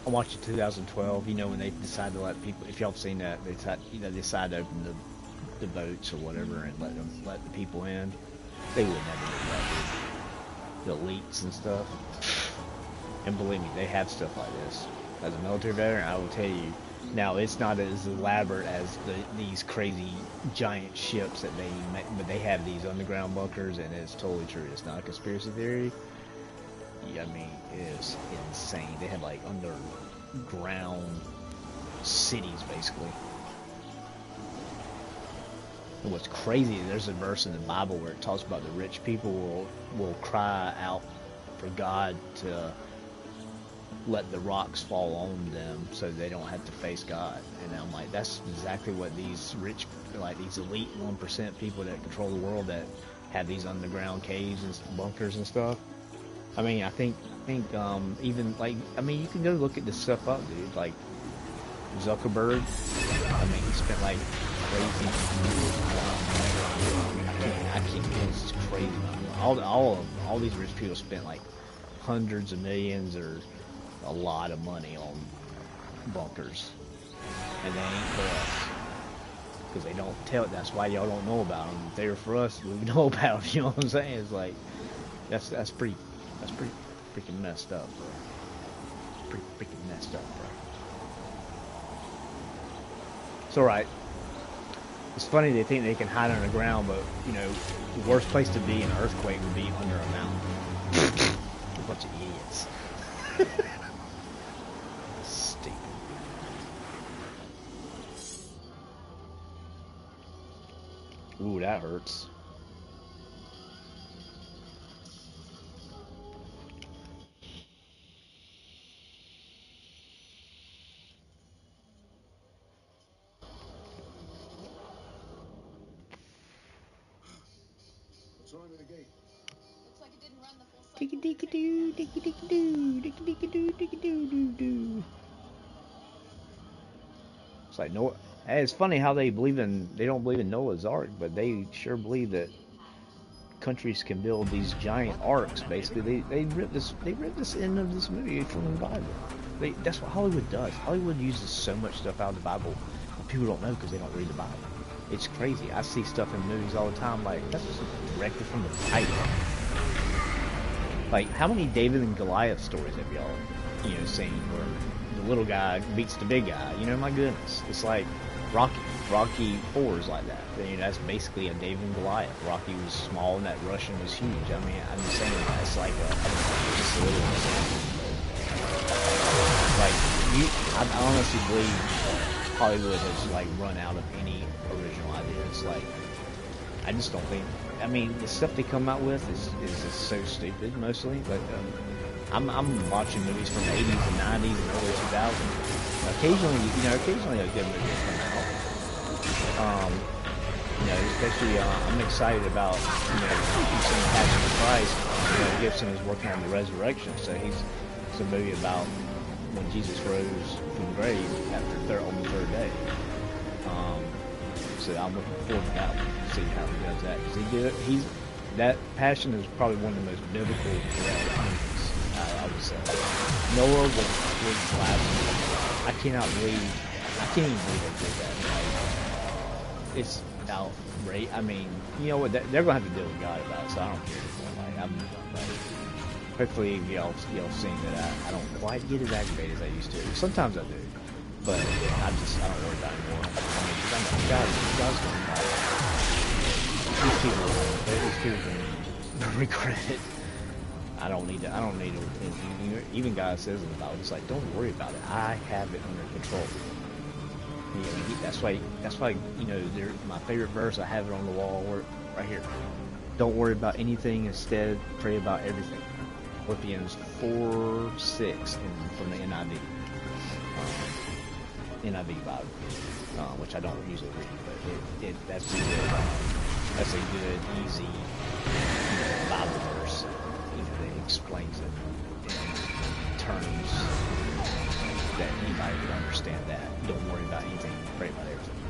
I watched it 2012. You know when they decided to let people, if y'all have seen that, they decided to open the boats or whatever and let the people in. They would never do that, dude. The elites and stuff. And believe me, they have stuff like this. As a military veteran, I will tell you. Now, it's not as elaborate as these crazy giant ships that they make, but they have these underground bunkers, and it's totally true. It's not a conspiracy theory. Yeah, I mean, it is insane. They have like underground cities, basically. And what's crazy, there's a verse in the Bible where it talks about the rich people will cry out for God to let the rocks fall on them so they don't have to face God. And I'm like, that's exactly what these rich, like these elite 1% people that control the world that have these underground caves and bunkers and stuff. I mean, I think even like, I mean, you can go look at this stuff up, dude. Like Zuckerberg, I mean, he spent like crazy. I can't. It's crazy. All these rich people spent like hundreds of millions or a lot of money on bunkers, and they ain't for us because they don't tell. That's why y'all don't know about them. If they were for us, we would know about them. You know what I'm saying? It's like that's pretty freaking messed up, bro. Pretty freaking messed up, bro. It's all right. It's funny they think they can hide underground, but you know the worst place to be in an earthquake would be under a mountain. A bunch of idiots. Stupid. Ooh, that hurts. What's wrong with the gate? Looks like it didn't run the full cycle. Dicky dicky doo, dicky dicky doo, dicky dicky doo, dicky doo doo doo. It's like Noah. Hey, it's funny how they don't believe in Noah's Ark, but they sure believe that countries can build these giant arcs. Basically, they ripped this end of this movie from the Bible. That's what Hollywood does. Hollywood uses so much stuff out of the Bible, but people don't know because they don't read the Bible. It's crazy. I see stuff in movies all the time like that's just directed from the Bible. Like, how many David and Goliath stories have y'all, seen where the little guy beats the big guy? You know, my goodness. It's like Rocky 4 is like that. That's basically a David and Goliath. Rocky was small and that Russian was huge. I mean, I'm just saying that's like just a little like, I honestly believe Hollywood has like run out of any original ideas. Like, I just don't think. I mean, the stuff they come out with is just so stupid mostly. But I'm watching movies from the 80s and 90s and early 2000s. Occasionally a good movie will come out. Especially I'm excited about seeing Passion of Christ. Gibson is working on the resurrection, so it's a movie about when Jesus rose from the grave on the third day. So I'm looking forward to that one, to see how he does that. Because that Passion is probably one of the most biblical movies, I would say. Noah was blasphemous. I can't even believe they did that. Like, it's outrageous. I mean, you know what? They're gonna have to deal with God about it, so I don't care. Hopefully y'all seen that I don't quite get as aggravated as I used to. Sometimes I do. But I don't worry about it anymore. I mean, because I know God's going to die. These people can regret it. I don't need to, even God says in the Bible, it's like, don't worry about it. I have it under control. That's why, my favorite verse, I have it on the wall right here. Don't worry about anything, instead pray about everything. Philippians 4:6 from the NIV. NIV Bible, which I don't usually read, but that's a good, easy Bible verse. That explains it in terms that anybody would understand. That don't worry about anything, pray about everything.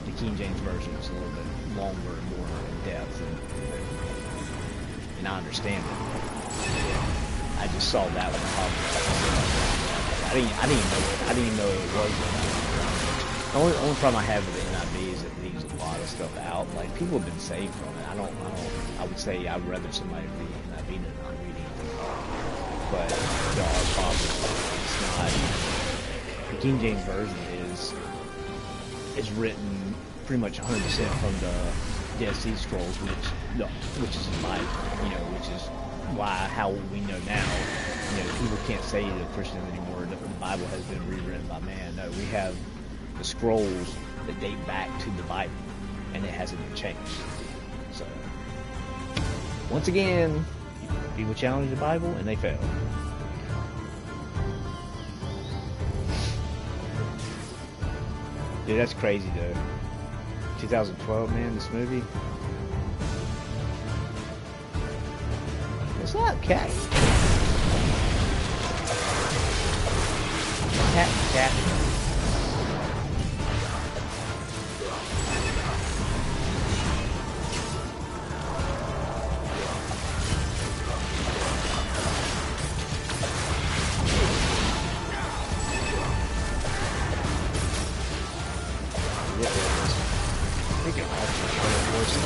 The King James version is a little bit longer and more in depth, and I understand it. I I just saw that one. I didn't even know it was. The only problem I have with the NIV is it leaves a lot of stuff out. Like, people have been saved from it. I would say I'd rather somebody read the NIV than not reading it. But there are problems. It's not. The King James Version is written pretty much 100% from the Dead Sea Scrolls, which is the Bible, which is how we know now, people can't say to Christians anymore that the Bible has been rewritten by man. No, we have the scrolls that date back to the Bible, and it hasn't been changed. So, once again, people challenge the Bible, and they fail. Dude, that's crazy, though. 2012, man, this movie. What's up, cat? Cat.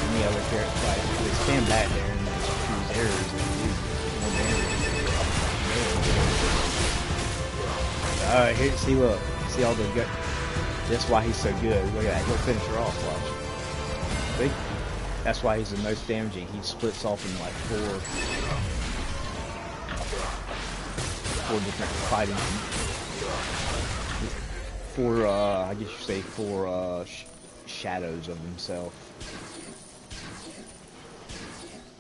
Any other character, like, they stand back there and choose errors and do more damage. Alright, here, look, see all the gut. That's why he's so good. Look at that, he'll finish her off, watch. See? That's why he's the most damaging. He splits off in like four different fighting. I guess you say four shadows of himself.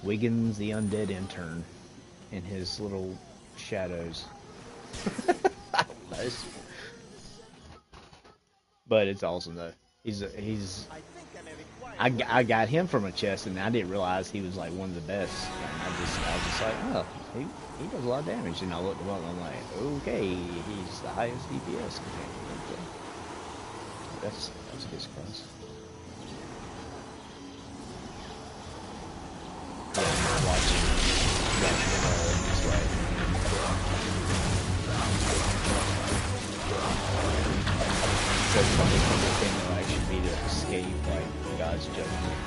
Wiggins, the undead intern, in his little shadows. I don't know. But it's awesome though. I got him from a chest, and I didn't realize he was like one of the best. And I was just like, oh, he does a lot of damage. And I looked him up, and I'm like, okay, he's the highest DPS. That's a good surprise. Watching this way. So the thing that I should be to escape like God's judgment.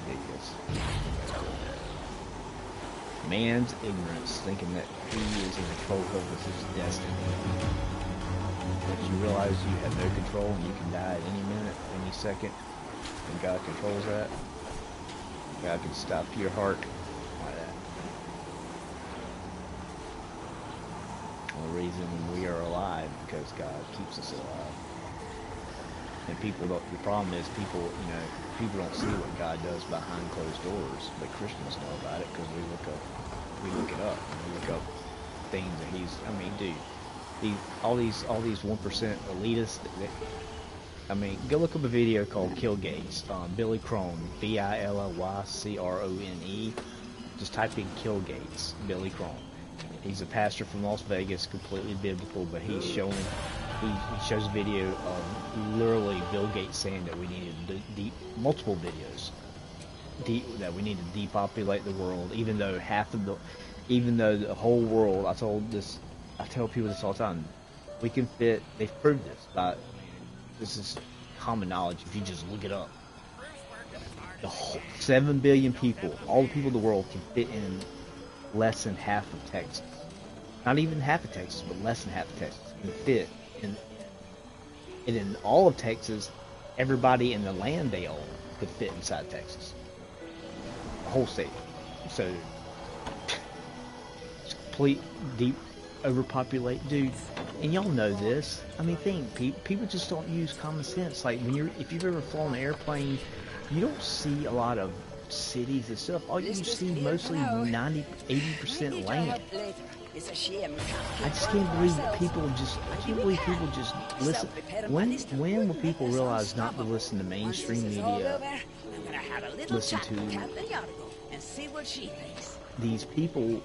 Ridiculous. Man's ignorance, thinking that he is in control of his destiny. But you realize you have no control and you can die at any minute, any second. And God controls that. God can stop your heart like that. The reason we are alive because God keeps us alive. And people don't. The problem is people don't see what God does behind closed doors, but Christians know about it because we look it up, and we look up things that he's. I mean, dude, all these 1% elitists. Go look up a video called Kill Gates. Billy Crone, Billycrone. Just type in Kill Gates, Billy Crone. He's a pastor from Las Vegas, completely biblical, but he shows a video of literally Bill Gates saying that we needed multiple videos, that we need to depopulate the world, even though the whole world. I tell people this all the time. We can fit. They've proved this by. This is common knowledge if you just look it up. The whole 7 billion people, all the people in the world, can fit in less than half of Texas. Not even half of Texas, but less than half of Texas can fit in. And in all of Texas, everybody in the land they own could fit inside Texas. The whole state. So, it's complete deep overpopulate, dude. And y'all know this. I mean, people just don't use common sense. Like if you've ever flown an airplane, you don't see a lot of cities and stuff. All you see mostly 90-80% land. I just can't believe people just. I can't believe people just listen. When will people realize not to listen to mainstream media? Listen to these people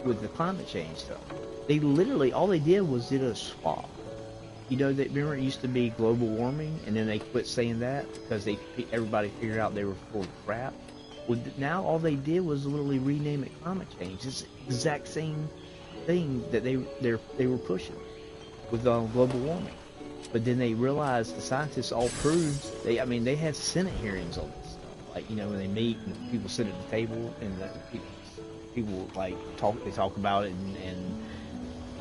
with the climate change stuff. They literally, all they did was did a swap. Remember it used to be global warming, and then they quit saying that because everybody figured out they were full of crap. Well, now all they did was literally rename it climate change. It's the exact same thing that they were pushing with global warming. But then they realized, the scientists all proved, they had Senate hearings on this stuff. Like, you know, when they meet and people sit at the table and people like talk about it and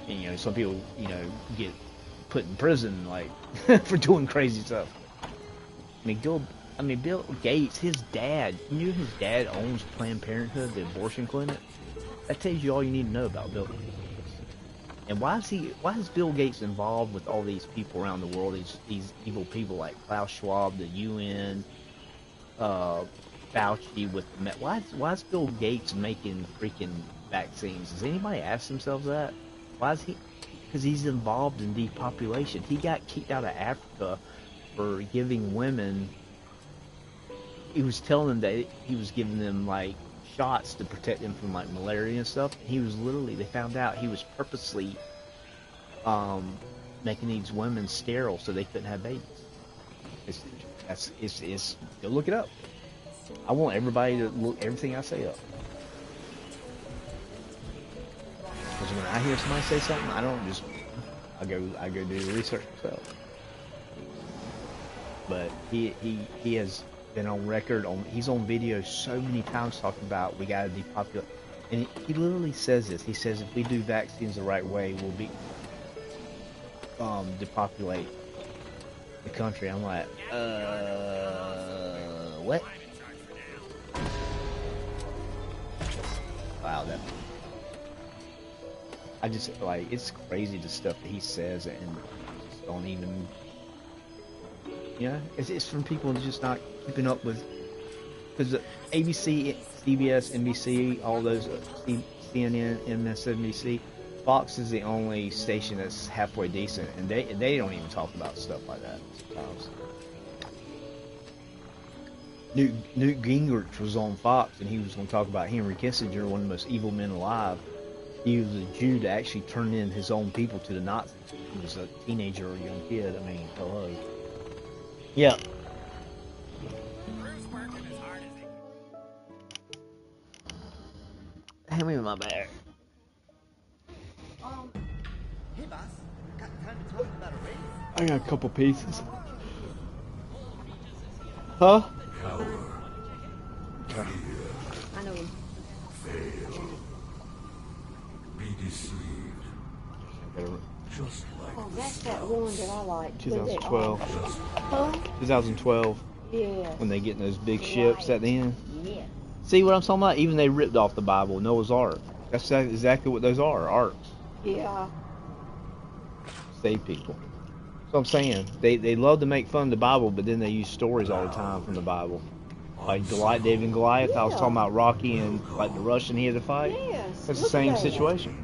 you know, some people, you know, get put in prison like for doing crazy stuff. Bill Gates, his dad, you know, his dad owns Planned Parenthood, the abortion clinic. That tells you all you need to know about Bill Gates. And why is Bill Gates involved with all these people around the world, these evil people like Klaus Schwab, the UN, Fauci with the why is Bill Gates making freaking vaccines? Does anybody ask themselves that? Why is he? Because he's involved in depopulation. He got kicked out of Africa for giving women. He was telling them that he was giving them like shots to protect them from like malaria and stuff. He was literally, they found out he was purposely making these women sterile so they couldn't have babies. It's go look it up. I want everybody to look everything I say up. Because when I hear somebody say something, I don't just I go do the research myself. But he has been on record, he's on video so many times talking about we gotta depopulate, and he literally says this. He says if we do vaccines the right way, we'll be depopulate the country. I'm like, what? Wow, that. I just like, it's crazy the stuff that he says, and just don't even. You know, it's from people just not keeping up with, because ABC, CBS, NBC, all those, CNN, MSNBC, Fox is the only station that's halfway decent, and they don't even talk about stuff like that sometimes. Newt Gingrich was on Fox, and he was going to talk about Henry Kissinger, one of the most evil men alive. He was a Jew that actually turned in his own people to the Nazis. He was a teenager or a young kid. I mean, hello. Yeah. Hand me my bag. Hey, boss. Got time to talk about a race? I got a couple pieces. Huh? Okay. I know him. Fail. Be deceived. Just like Oh, that's that one that I like. 2012. Huh? 2012. Yeah. When they get in those big ships at the end. Yeah. See what I'm talking about? Even they ripped off the Bible, Noah's Ark. That's exactly what those are, arks. Yeah. Save people. So I'm saying, they love to make fun of the Bible, but then they use stories all the time from the Bible. Like David and Goliath, I was talking about Rocky and like the Russian he had to fight. Yes. That's the same situation.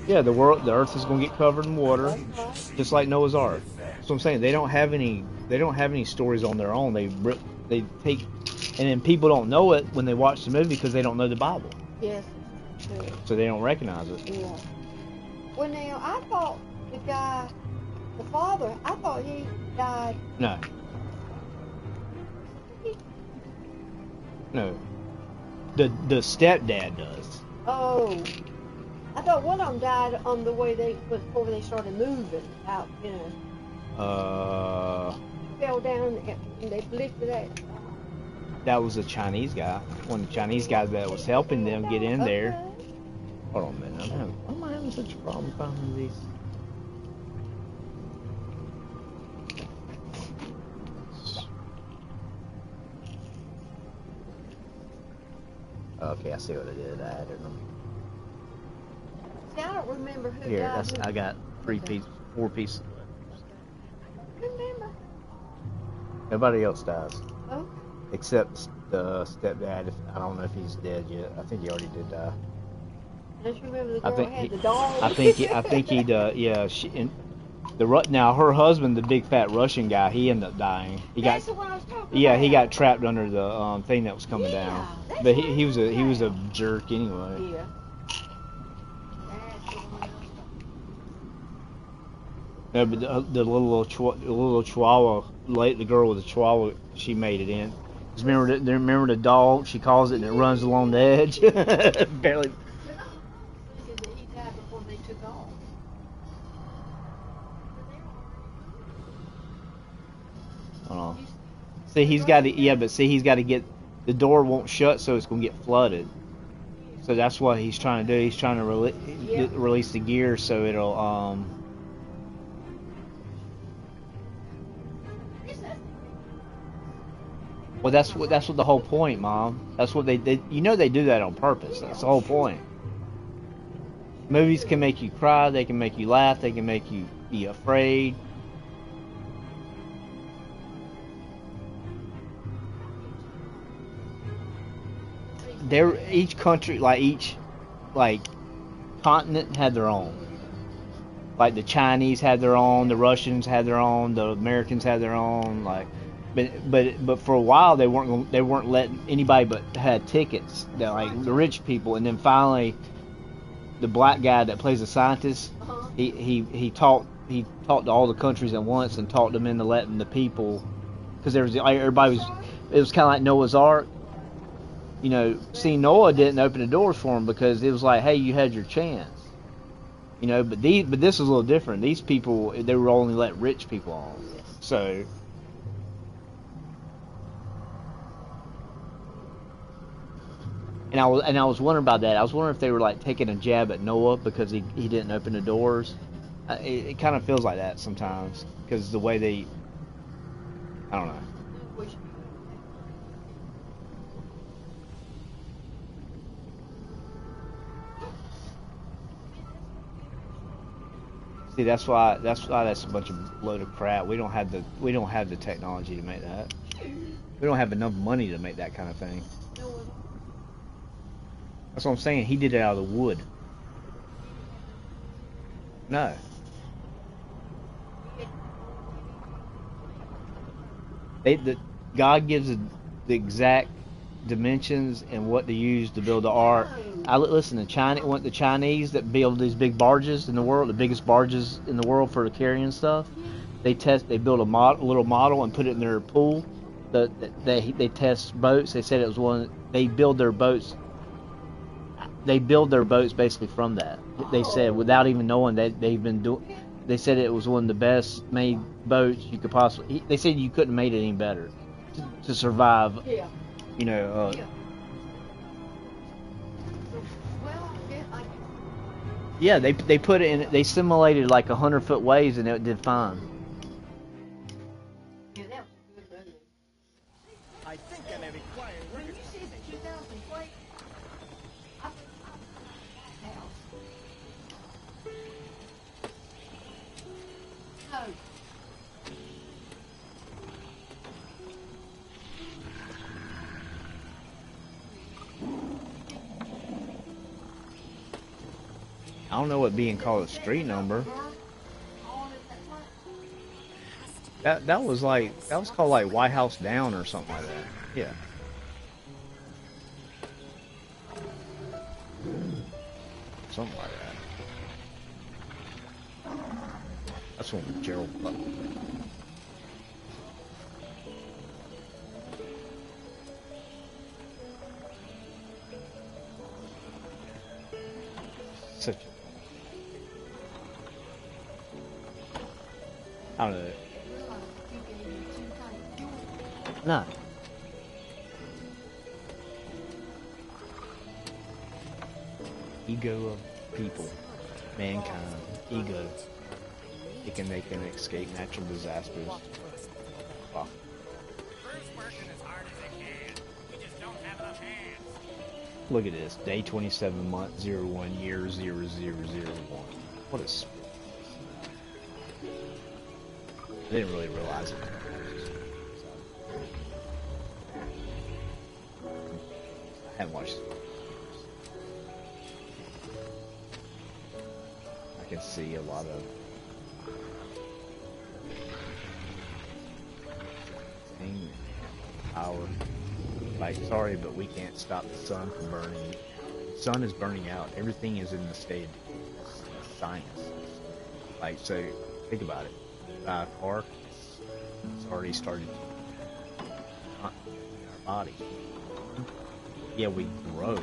Yeah, the earth is going to get covered in water, just like Noah's Ark. So I'm saying they don't have any stories on their own. They take, and then people don't know it when they watch the movie because they don't know the Bible. Yes. True. So they don't recognize it. Yeah. Well, now I thought the guy, the father, I thought he died. No. No. The stepdad does. Oh. I thought one of them died on the way before they started moving out, you know. Fell down and they lifted that. That was a Chinese guy. One of the Chinese guys that was helping them get in there. Hold on a minute. Why am I having such a problem finding these? Okay, I see what I did. I added them. See, I don't remember who Here, died. I got 4 pieces. Remember? Nobody else dies. Oh. Except the stepdad. I don't know if he's dead yet. I think he already did die. Don't you remember the girl had the dog? I think he does. Yeah, now her husband, the big fat Russian guy, he ended up dying. That's the one I was talking about. Yeah, he got trapped under the thing that was coming down. But he was a jerk anyway. Yeah. No, but the little chihuahua, the girl with the chihuahua, she made it in. Just remember the dog? She calls it and it runs along the edge. Barely. Thinking that he died before they took off. Hold on. See, he's got to, yeah, but see, he's got to get, the door won't shut, so it's going to get flooded. So that's what he's trying to do. He's trying to release the gear so it'll, well, that's what the whole point, Mom. That's what they you know they do that on purpose. That's the whole point. Movies can make you cry, they can make you laugh, they can make you be afraid. Each country, each continent had their own. Like the Chinese had their own, the Russians had their own, the Americans had their own. But for a while they weren't letting anybody but had tickets. That the rich people, and then finally the black guy that plays the scientist, he taught to all the countries at once and taught them into letting the people, because there was everybody was, it was kind of like Noah's Ark. You know, see, Noah didn't open the doors for him because it was like, hey, you had your chance. You know, but this was a little different. These people, they were only let rich people on. So, and I was wondering about that. I was wondering if they were taking a jab at Noah because he didn't open the doors. It kind of feels like that sometimes because the way they, I don't know. See, that's why that's a bunch of load of crap. We don't have the technology to make that. We don't have enough money to make that kind of thing. That's what I'm saying. He did it out of the wood. No. God gives the exact dimensions and what to use to build the ark. Listen, the Chinese that build these big barges in the world, the biggest barges in the world for carrying stuff. They build a little model and put it in their pool. They test boats. They said it was one. They build their boats. They build their boats basically from that. They said without even knowing that they've been doing. They said it was one of the best made boats you could possibly. They said you couldn't have made it any better to survive. Yeah. You know. Yeah, they put it in. They simulated 100-foot waves and it did fine. Yeah, that was good, wasn't it? I think I may require When you see the 2000 plate, I think no. I don't know what being called a street number. That was called White House Down or something like that. Yeah. Something like that. That's one with Gerald Butler. Such I don't know. No. Ego of people, mankind, ego. It can make them escape natural disasters. Wow. Look at this. Day 27, month 01, year 0001. What is... I didn't really realize it. I haven't watched it. I can see a lot of power. Sorry, but we can't stop the sun from burning. The sun is burning out. Everything is in the state of science. So think about it. Car, it's already started. Our bodies. Yeah, we grow,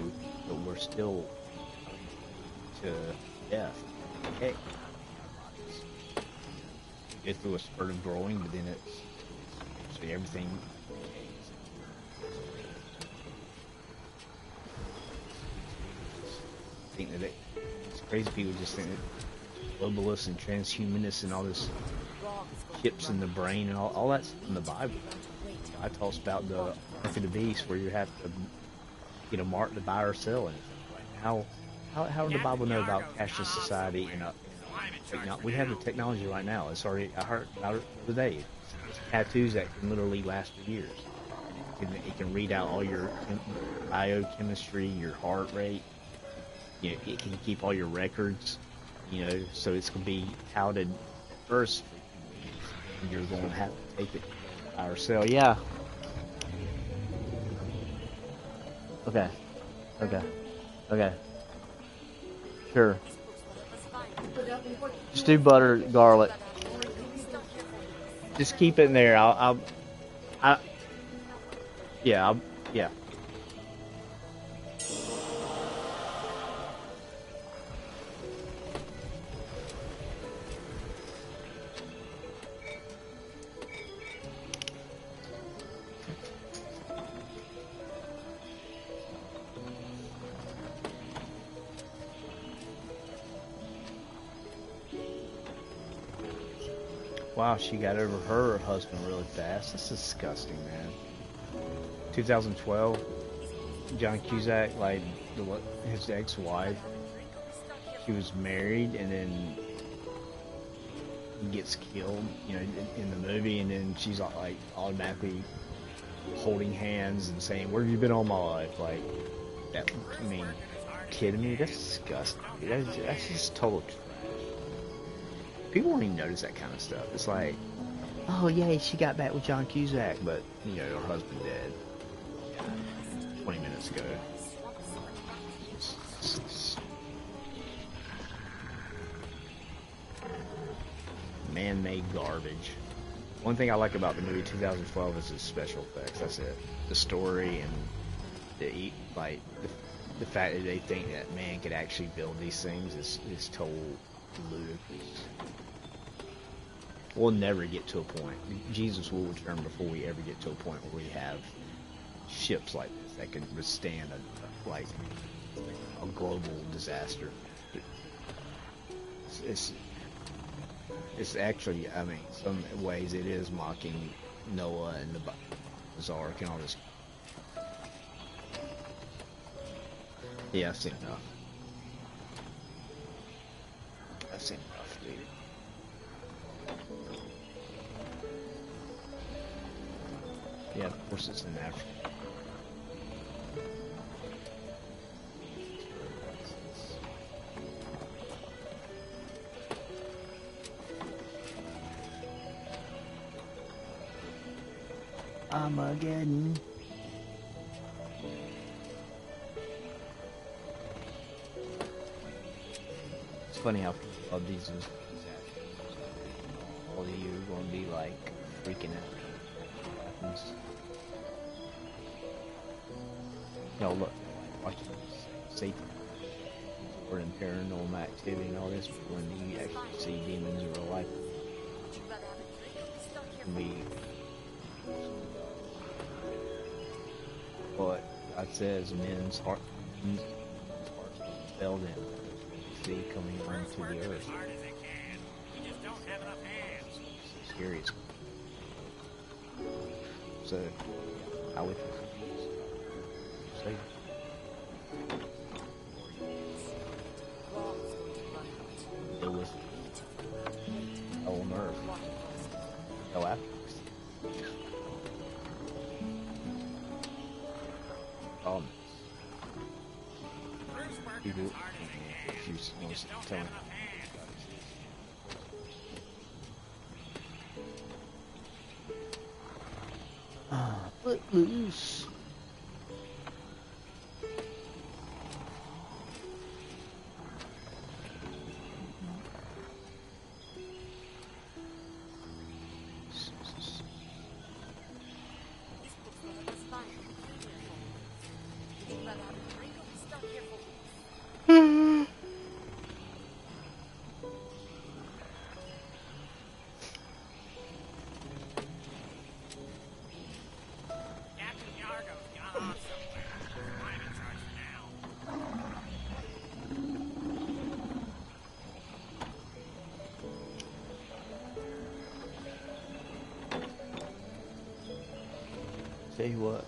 but we're still to death. Okay. We go through a spurt of growing, but then it's actually everything decays. I think that it's crazy people just think that globalists and transhumanists and all this chips in the brain and all that's in the Bible. I talks about the mark of the beast where you have to get a mark to buy or sell anything. How would the Bible know about cashless society and we have the technology right now. It's already, I heard about it the other day. It's tattoos that can literally last for years. It can read out all your biochemistry, your heart rate. You know, it can keep all your records. You know, so it's going to be touted first. And you're going to have to take it by or sell. Yeah. Okay. Sure. Just do butter, garlic. Just keep it in there. Yeah. Wow, she got over her husband really fast. That's disgusting, man. 2012, John Cusack, like his ex-wife, she was married and then he gets killed, you know, in the movie, and then she's like automatically holding hands and saying, "Where have you been all my life?" Like that. I mean, kidding me? That's disgusting. That's just total trash. People don't even notice that kind of stuff. It's like, oh yay, she got back with John Cusack, but you know, her husband dead 20 minutes ago. Man-made garbage. One thing I like about the movie 2012 is its special effects. That's it. The story and the fact that they think that man could actually build these things is total ludicrous. We'll never get to a point. Jesus will return before we ever get to a point where we have ships like this that can withstand a global disaster. It's actually, I mean, some ways it is mocking Noah and the Ark and all this. Yeah, I've seen enough. I've seen enough, dude. Yeah, of course it's in Africa. Armageddon. It's funny how people love these disasters. All of you are going to be like freaking out. No, look, watching Satan. We're in paranormal activity and all this, but when you actually see demons in real life, it can be. But God says men's hearts fell down. See coming onto the earth. It's scary. So, I would say. It was on earth. No after. People, if you want to tell me. Let loose. tell you what.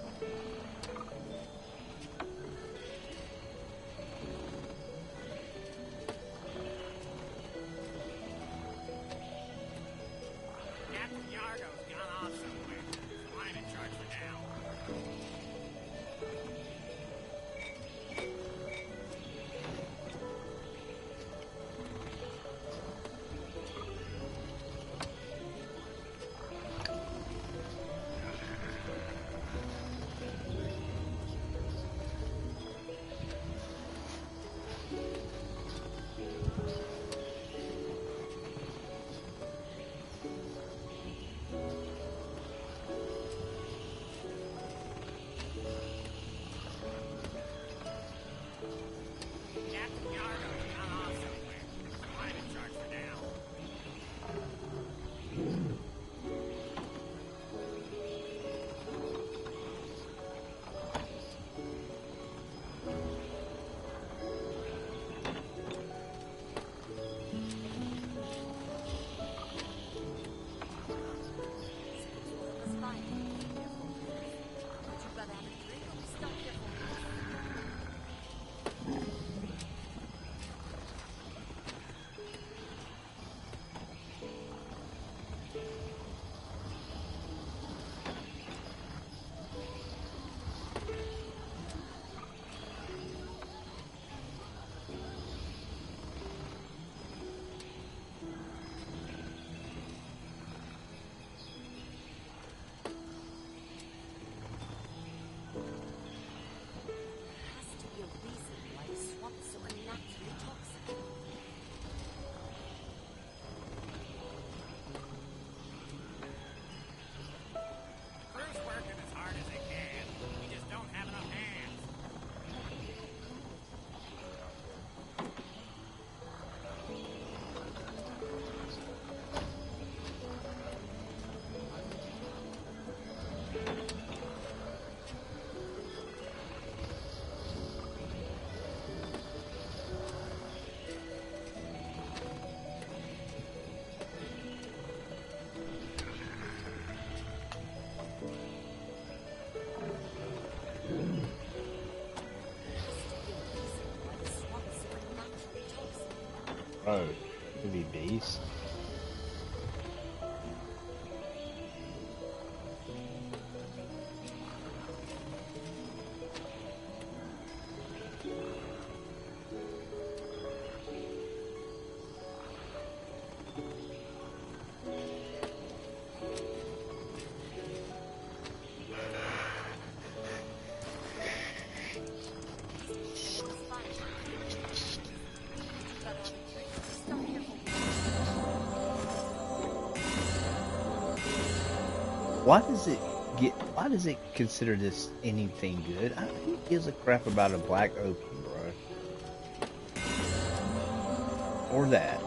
Oh, could be bees. Why does it consider this anything good? Who gives a crap about a black opium, bro? Or that.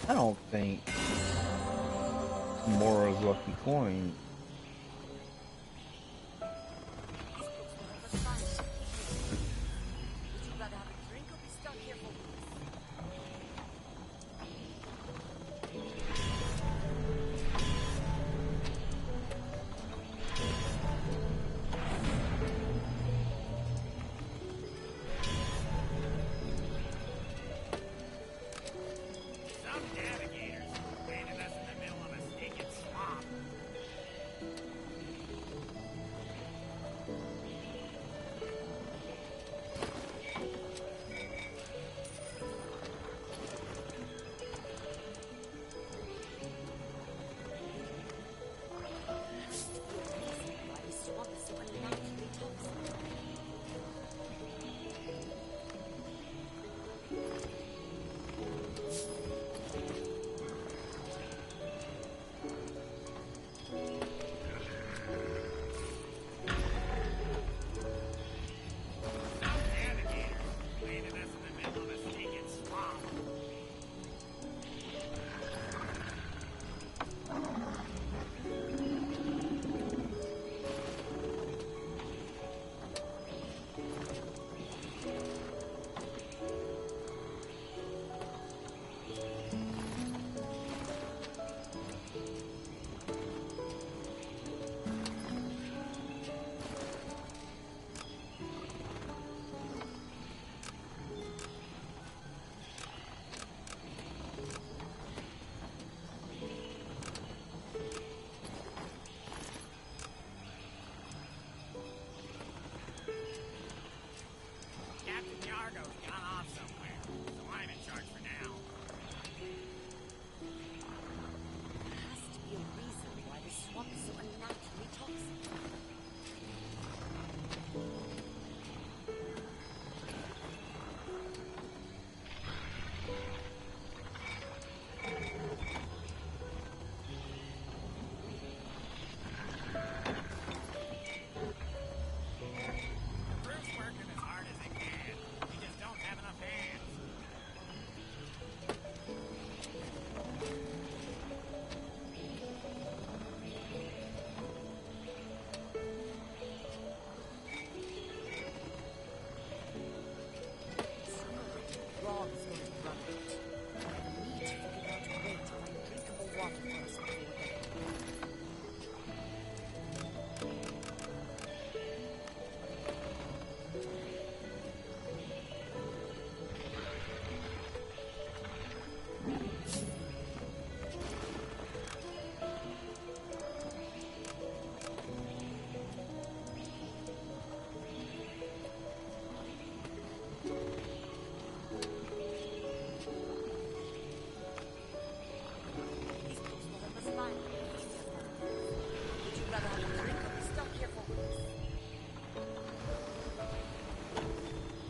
I don't think Mora's lucky coin.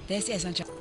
This isn't just...